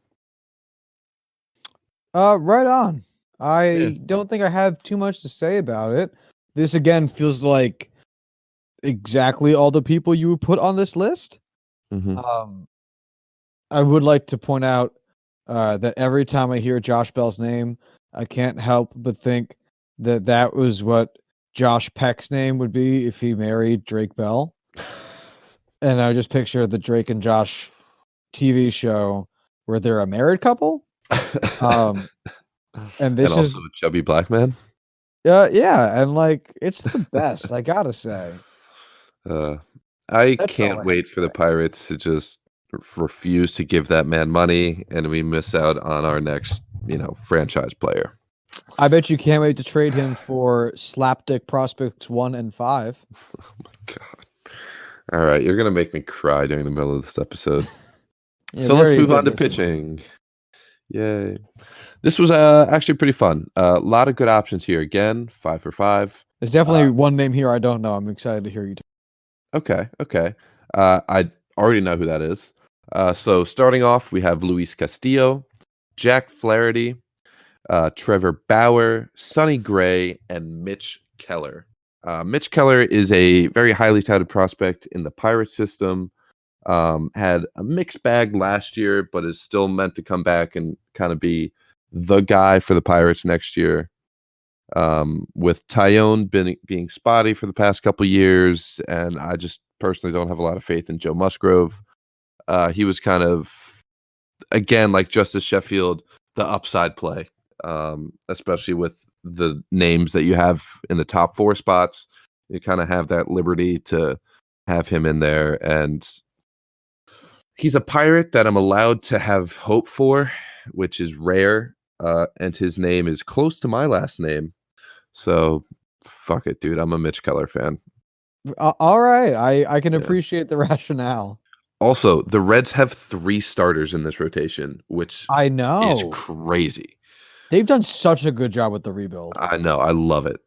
Right on. I don't think I have too much to say about it. This again feels like exactly all the people you would put on this list. Mm-hmm. I would like to point out that every time I hear Josh Bell's name, I can't help but think that was what Josh Peck's name would be if he married Drake Bell. And I just picture the Drake and Josh TV show where they're a married couple. And this and also a chubby black man. Yeah, and like it's the best, I gotta say. I can't wait for the Pirates to just refuse to give that man money, and we miss out on our next, franchise player. I bet you can't wait to trade him for Slapdick Prospects 1 and 5. Oh my god! All right, you're gonna make me cry during the middle of this episode. Yeah, So we let's already move did on to this. pitching. Yay. This was actually pretty fun. A lot of good options here. Again, 5 for 5. There's definitely one name here I don't know. I'm excited to hear you. Okay. I already know who that is. So starting off, we have Luis Castillo, Jack Flaherty, Trevor Bauer, Sonny Gray, and Mitch Keller. Mitch Keller is a very highly touted prospect in the Pirate system. Had a mixed bag last year, but is still meant to come back and kind of be the guy for the Pirates next year. With Tyone being spotty for the past couple years, and I just personally don't have a lot of faith in Joe Musgrove. He was kind of, again, like Justice Sheffield, the upside play, especially with the names that you have in the top 4 spots. You kind of have that liberty to have him in there, and he's a Pirate that I'm allowed to have hope for, which is rare. And his name is close to my last name. So fuck it, dude. I'm a Mitch Keller fan. All right, I can Yeah. appreciate the rationale. Also, the Reds have 3 starters in this rotation, which I is know crazy. they've done such a good job with the rebuild. I know. I love it.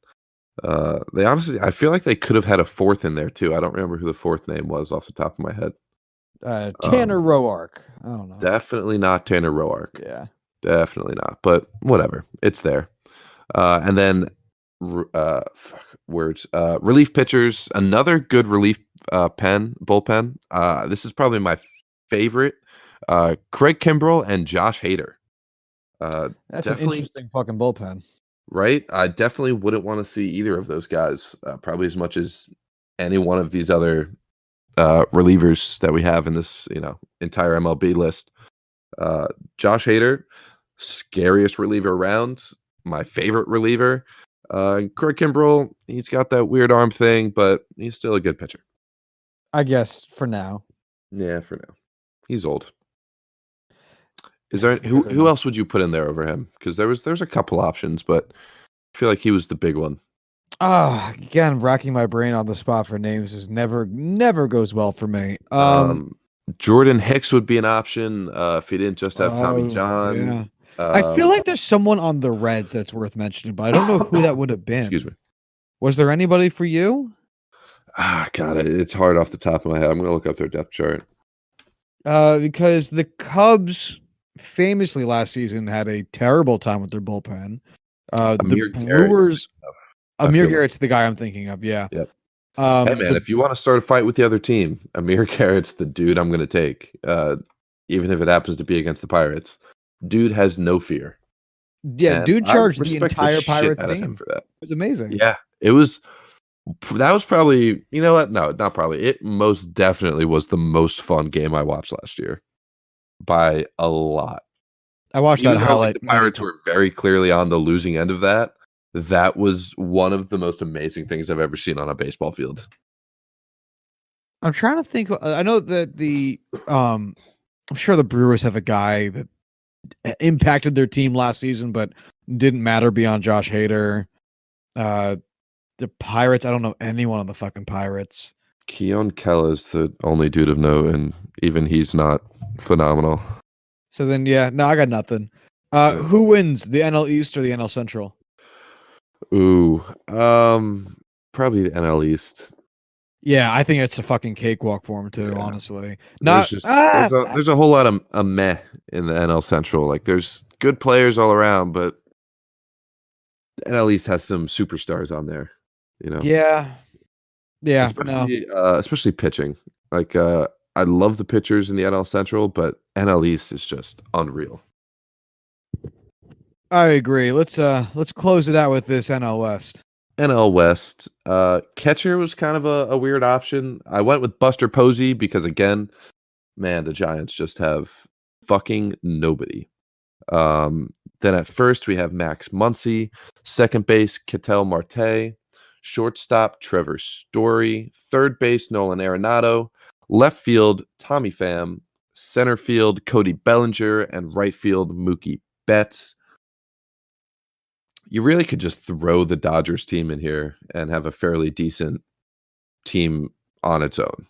They honestly, I feel like they could have had a 4th in there too. I don't remember who the 4th name was off the top of my head. Tanner Roark. I don't know. Definitely not Tanner Roark. Yeah. Definitely not. But whatever. It's there. And then relief pitchers, another good relief bullpen. This is probably my favorite. Craig Kimbrell and Josh Hader. That's an interesting fucking bullpen. Right? I definitely wouldn't want to see either of those guys, probably as much as any one of these other relievers that we have in this, entire MLB list. Josh Hader, scariest reliever around, my favorite reliever. Craig Kimbrell, he's got that weird arm thing, but he's still a good pitcher. I guess for now. Yeah, for now. He's old. Is there who else would you put in there over him? Because there's a couple options, but I feel like he was the big one. Again, racking my brain on the spot for names is never goes well for me. Jordan Hicks would be an option if he didn't just have Tommy John. Yeah. I feel like there's someone on the Reds that's worth mentioning, but I don't know who that would have been. Excuse me. Was there anybody for you? God, it's hard off the top of my head. I'm gonna look up their depth chart. Because the Cubs famously last season had a terrible time with their bullpen. The Brewers, Amir Garrett's the guy I'm thinking of. Yeah. Yep. Hey man, if you want to start a fight with the other team, Amir Garrett's the dude I'm going to take, even if it happens to be against the Pirates. Dude has no fear. Yeah, and dude charged the entire Pirates team for that. It was amazing. Yeah, that was probably, you know what? No, not probably. It most definitely was the most fun game I watched last year by a lot. I watched that highlight. The Pirates were very clearly on the losing end of that. That was one of the most amazing things I've ever seen on a baseball field. I'm trying to think. I know that I'm sure the Brewers have a guy that impacted their team last season, but didn't matter beyond Josh Hader. The Pirates, I don't know anyone on the fucking Pirates. Keon Kell is the only dude of note, and even he's not phenomenal. So then, yeah, no, I got nothing. Who wins, the NL East or the NL Central? Ooh, probably the NL East. Yeah, I think it's a fucking cakewalk for him too. Yeah. Honestly, there's a whole lot of a meh in the NL Central. Like, there's good players all around, but the NL East has some superstars on there. Yeah. Especially pitching. Like, I love the pitchers in the NL Central, but NL East is just unreal. I agree. Let's close it out with this NL West. NL West. Catcher was kind of a weird option. I went with Buster Posey because, again, man, the Giants just have fucking nobody. Then at first we have Max Muncy, second base Ketel Marte, shortstop Trevor Story, third base Nolan Arenado, left field Tommy Pham, center field Cody Bellinger, and right field Mookie Betts. You really could just throw the Dodgers team in here and have a fairly decent team on its own.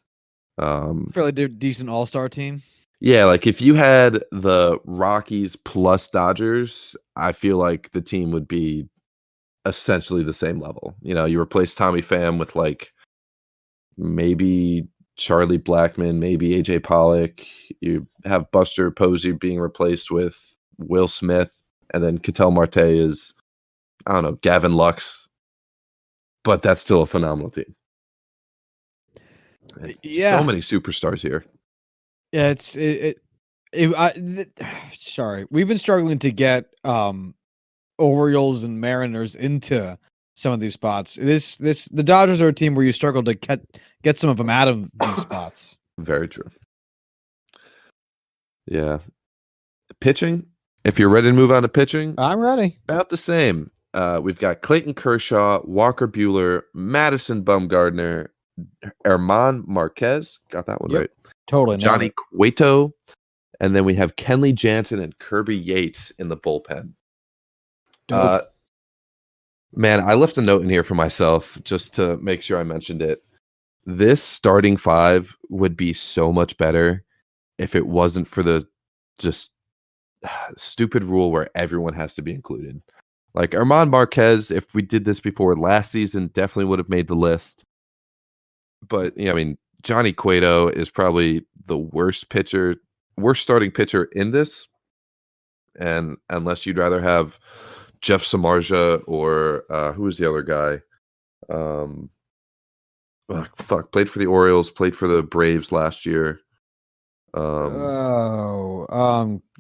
Fairly decent all-star team. Yeah, like if you had the Rockies plus Dodgers, I feel like the team would be essentially the same level. You replace Tommy Pham with like maybe Charlie Blackmon, maybe AJ Pollock. You have Buster Posey being replaced with Will Smith, and then Ketel Marte is, I don't know, Gavin Lux, but that's still a phenomenal team. And so many superstars here. Yeah, sorry, we've been struggling to get Orioles and Mariners into some of these spots. The Dodgers are a team where you struggle to get some of them out of these spots. Very true. Yeah. Pitching, if you're ready to move on to pitching, I'm ready. About the same. We've got Clayton Kershaw, Walker Buehler, Madison Bumgarner, Herman Marquez. Got that one right. Totally. Johnny Cueto. And then we have Kenley Jansen and Kirby Yates in the bullpen. Man, I left a note in here for myself just to make sure I mentioned it. This starting five would be so much better if it wasn't for the just stupid rule where everyone has to be included. Like Herman Marquez, if we did this before last season, definitely would have made the list. But Johnny Cueto is probably the worst starting pitcher in this. And unless you'd rather have Jeff Samardzija or who was the other guy? Played for the Orioles, played for the Braves last year. Kevin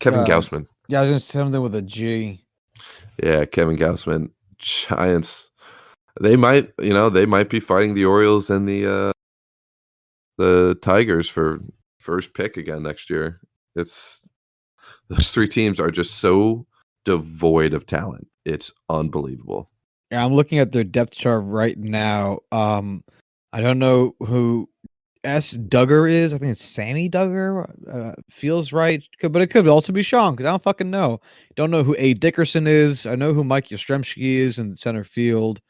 Gausman. Yeah, I was gonna say something with a G. Yeah, Kevin Gausman. Giants. They might be fighting the Orioles and the Tigers for first pick again next year. Those three teams are just so devoid of talent. It's unbelievable. Yeah, I'm looking at their depth chart right now. I don't know who S. Duggar is. I think it's Sammy Duggar. Feels right, but it could also be Sean because I don't fucking know. Don't know who A. Dickerson is. I know who Mike Yastrzemski is in center field.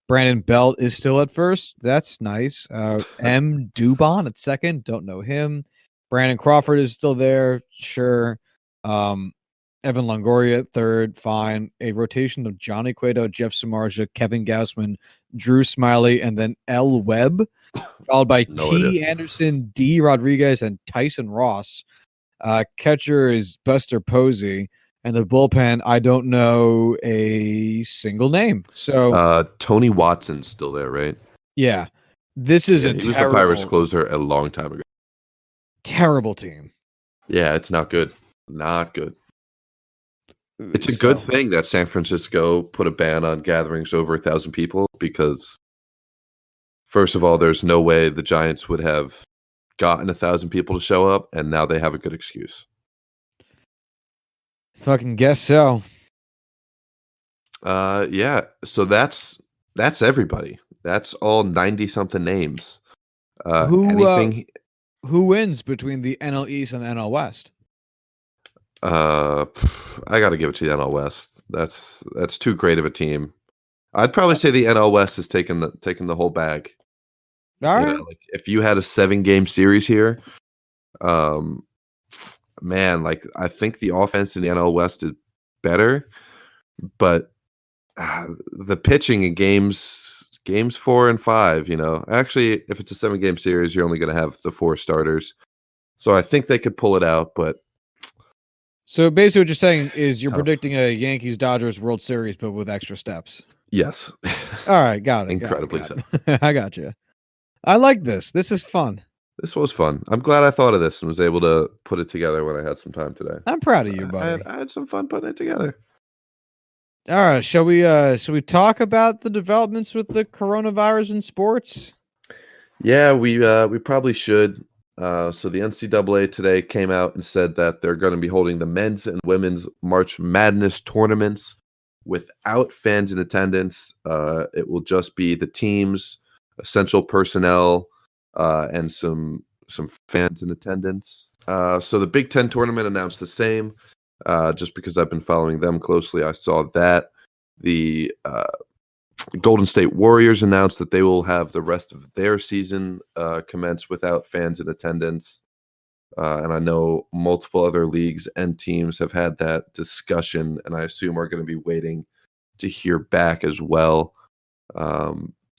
Brandon Belt is still at first. That's nice. M. Dubon at second. Don't know him. Brandon Crawford is still there. Sure. Evan Longoria at third. Fine. A rotation of Johnny Cueto, Jeff Samardzija, Kevin Gausman, Drew Smiley, and then L. Webb, followed by T. Anderson, D. Rodriguez, and Tyson Ross. Catcher is Buster Posey. And the bullpen, I don't know a single name. So Tony Watson's still there, right? Yeah. This is he was the Pirates closer a long time ago. Terrible team. Yeah, it's not good. Not good. It's a good thing that San Francisco put a ban on gatherings over 1,000 people because, first of all, there's no way the Giants would have gotten 1,000 people to show up, and now they have a good excuse. Fucking guess so. Yeah. So that's everybody. That's all 90-something names. Who wins between the NL East and the NL West? I got to give it to the NL West. That's too great of a team. I'd probably say the NL West has taken the whole bag. All right. Like if you had a 7-game series here, man, like I think the offense in the NL West is better, but the pitching in games 4 and 5, actually, if it's a 7-game series, you're only going to have the 4 starters. So I think they could pull it out, but. So basically what you're saying is you're predicting a Yankees-Dodgers World Series, but with extra steps. Yes. All right. Got it. Incredibly so. I got you. I like this. This is fun. This was fun. I'm glad I thought of this and was able to put it together when I had some time today. I'm proud of you, buddy. I had some fun putting it together. All right. Shall we talk about the developments with the coronavirus in sports? Yeah, we probably should. So the NCAA today came out and said that they're going to be holding the men's and women's March Madness tournaments without fans in attendance. It will just be the teams, essential personnel, and some fans in attendance. So the Big Ten tournament announced the same. Just because I've been following them closely, I saw that the Golden State Warriors announced that they will have the rest of their season commence without fans in attendance. And I know multiple other leagues and teams have had that discussion, and I assume are going to be waiting to hear back as well.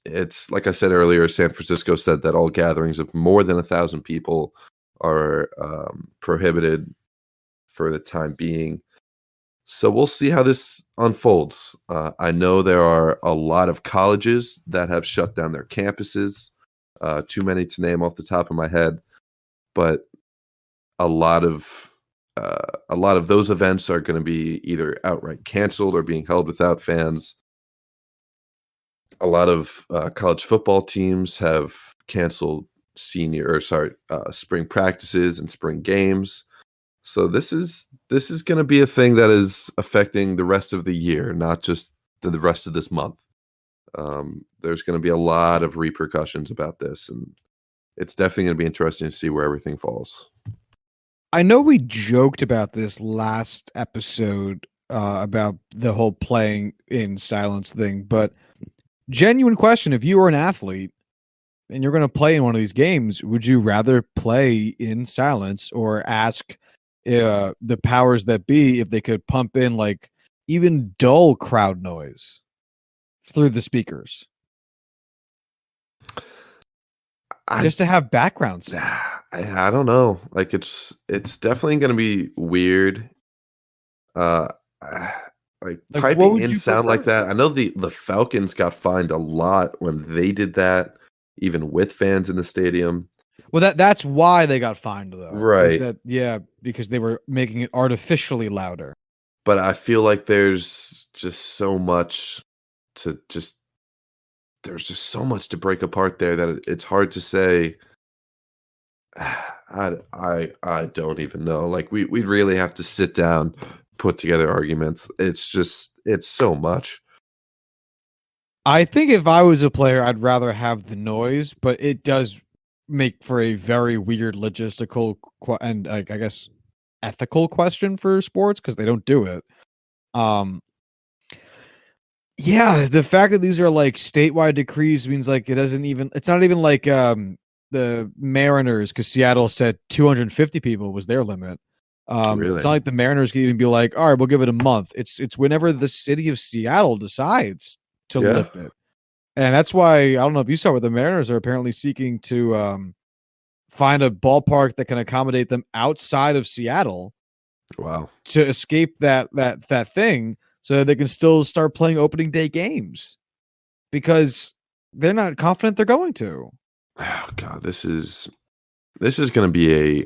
It's like I said earlier, San Francisco said that all gatherings of more than 1,000 people are prohibited for the time being. So we'll see how this unfolds. I know there are a lot of colleges that have shut down their campuses. Too many to name off the top of my head, but a lot of those events are going to be either outright canceled or being held without fans. A lot of college football teams have canceled spring practices and spring games. So this is going to be a thing that is affecting the rest of the year, not just the rest of this month. There's going to be a lot of repercussions about this, and it's definitely going to be interesting to see where everything falls. I know we joked about this last episode about the whole playing in silence thing, but genuine question: if you were an athlete and you're going to play in one of these games, would you rather play in silence or ask the powers that be if they could pump in like even dull crowd noise through the speakers just to have background sound? I don't know. Like it's definitely going to be weird. Like piping in sound like that. I know the Falcons got fined a lot when they did that, even with fans in the stadium. Well, that's why they got fined, though. Right. Because they were making it artificially louder. But I feel like there's just so much there's just so much to break apart there that it's hard to say. I don't even know. Like we'd really have to sit down, put together arguments. It's so much. I think if I was a player, I'd rather have the noise, but it does make for a very weird logistical and I guess ethical question for sports because they don't do it. Yeah, the fact that these are like statewide decrees means like it's not even like the Mariners, because Seattle said 250 people was their limit. Really? It's not like the Mariners can even be like, all right, we'll give it a month. It's whenever the city of Seattle decides to lift it. And that's why I don't know if you saw, but the Mariners are apparently seeking to find a ballpark that can accommodate them outside of Seattle. Wow. To escape that thing so that they can still start playing opening day games because they're not confident they're going to. Oh God, this is going to be a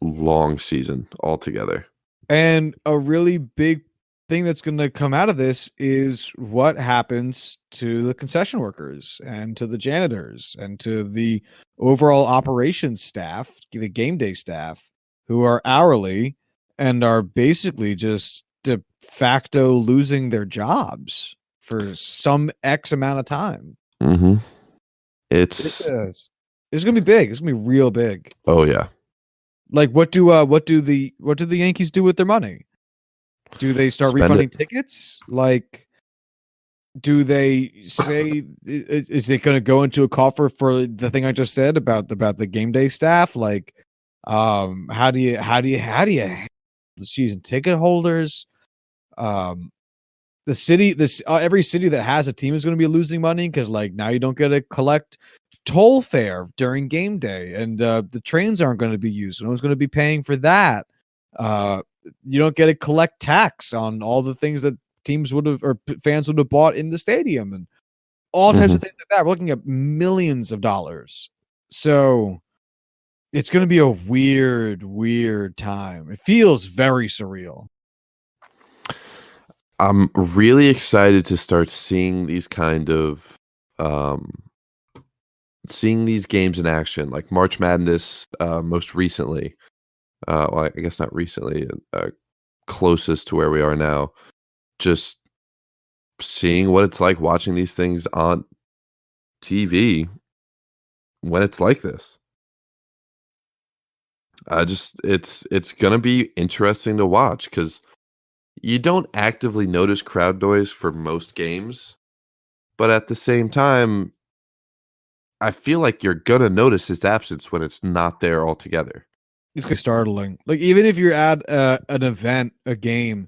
long season altogether. And a really big thing that's going to come out of this is what happens to the concession workers and to the janitors and to the overall operations staff, the game day staff, who are hourly and are basically just de facto losing their jobs for some X amount of time. Mm-hmm. It's going to be big. It's going to be real big. Oh yeah. Like what do the Yankees do with their money? Do they start refunding tickets? Like, do they say is it going to go into a coffer for the thing I just said about the game day staff? Like, how do you the season ticket holders? The city, every city that has a team is going to be losing money because like now you don't get to collect toll fare during game day, and the trains aren't going to be used. No one's going to be paying for that. You don't get to collect tax on all the things that teams would have or fans would have bought in the stadium and all types of things like that. We're looking at millions of dollars. So it's going to be a weird time. It feels very surreal. I'm really excited to start seeing these kind of seeing these games in action, like March Madness most recently. Well, I guess not recently, closest to where we are now. Just seeing what it's like watching these things on TV when it's like this. It's gonna be interesting to watch because you don't actively notice crowd noise for most games, but at the same time, I feel like you're gonna notice its absence when it's not there altogether. It's kind of startling. Like even if you're at an event, a game,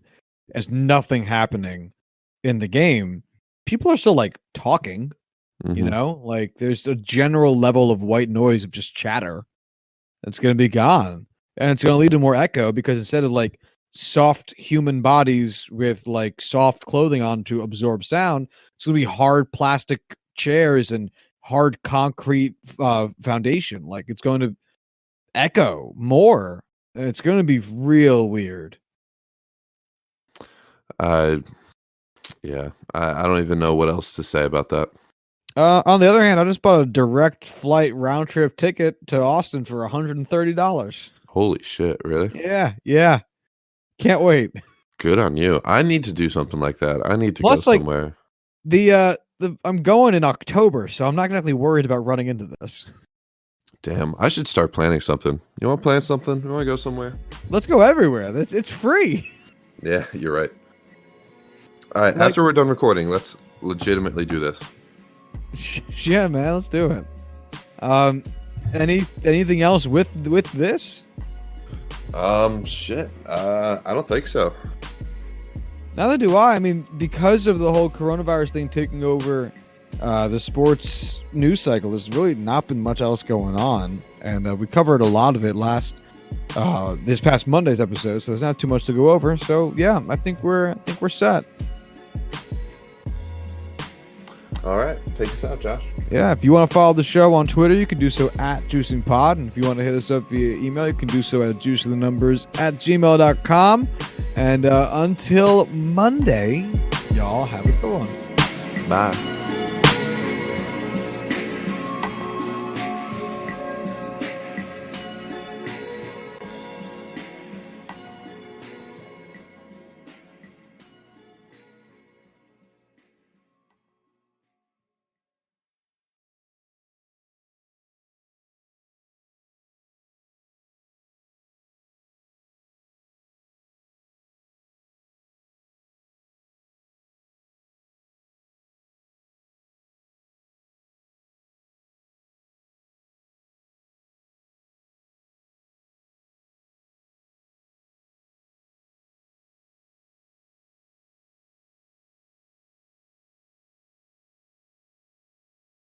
there's nothing happening in the game, people are still like talking. You Mhm. know, like there's a general level of white noise of just chatter that's going to be gone, and it's going to lead to more echo because instead of like soft human bodies with like soft clothing on to absorb sound, it's going to be hard plastic chairs and hard concrete foundation. Like it's going to echo more. It's going to be real weird. Yeah, I don't even know what else to say about that. On the other hand, I just bought a direct flight round trip ticket to Austin for $130. Holy shit, really? Yeah. Can't wait. Good on you. I need to do something like that. I need to Plus, go like, somewhere. The I'm going in October, so I'm not exactly worried about running into this. Damn, I should start planning something. You want to plan something? You want to go somewhere? Let's go everywhere. It's free. Yeah, you're right. All right, Like- after we're done recording, let's legitimately do this. Yeah, man, let's do it. Anything else with this? Shit. I don't think so. Neither do I. I mean, because of the whole coronavirus thing taking over the sports news cycle, there's really not been much else going on, and we covered a lot of it this past Monday's episode. So there's not too much to go over. So yeah, I think we're set. All right, take us out, Josh. Yeah, if you want to follow the show on Twitter, you can do so at JuicingPod. And if you want to hit us up via email, you can do so at juicingthenumbers@gmail.com. And until Monday, y'all have a good one. Bye.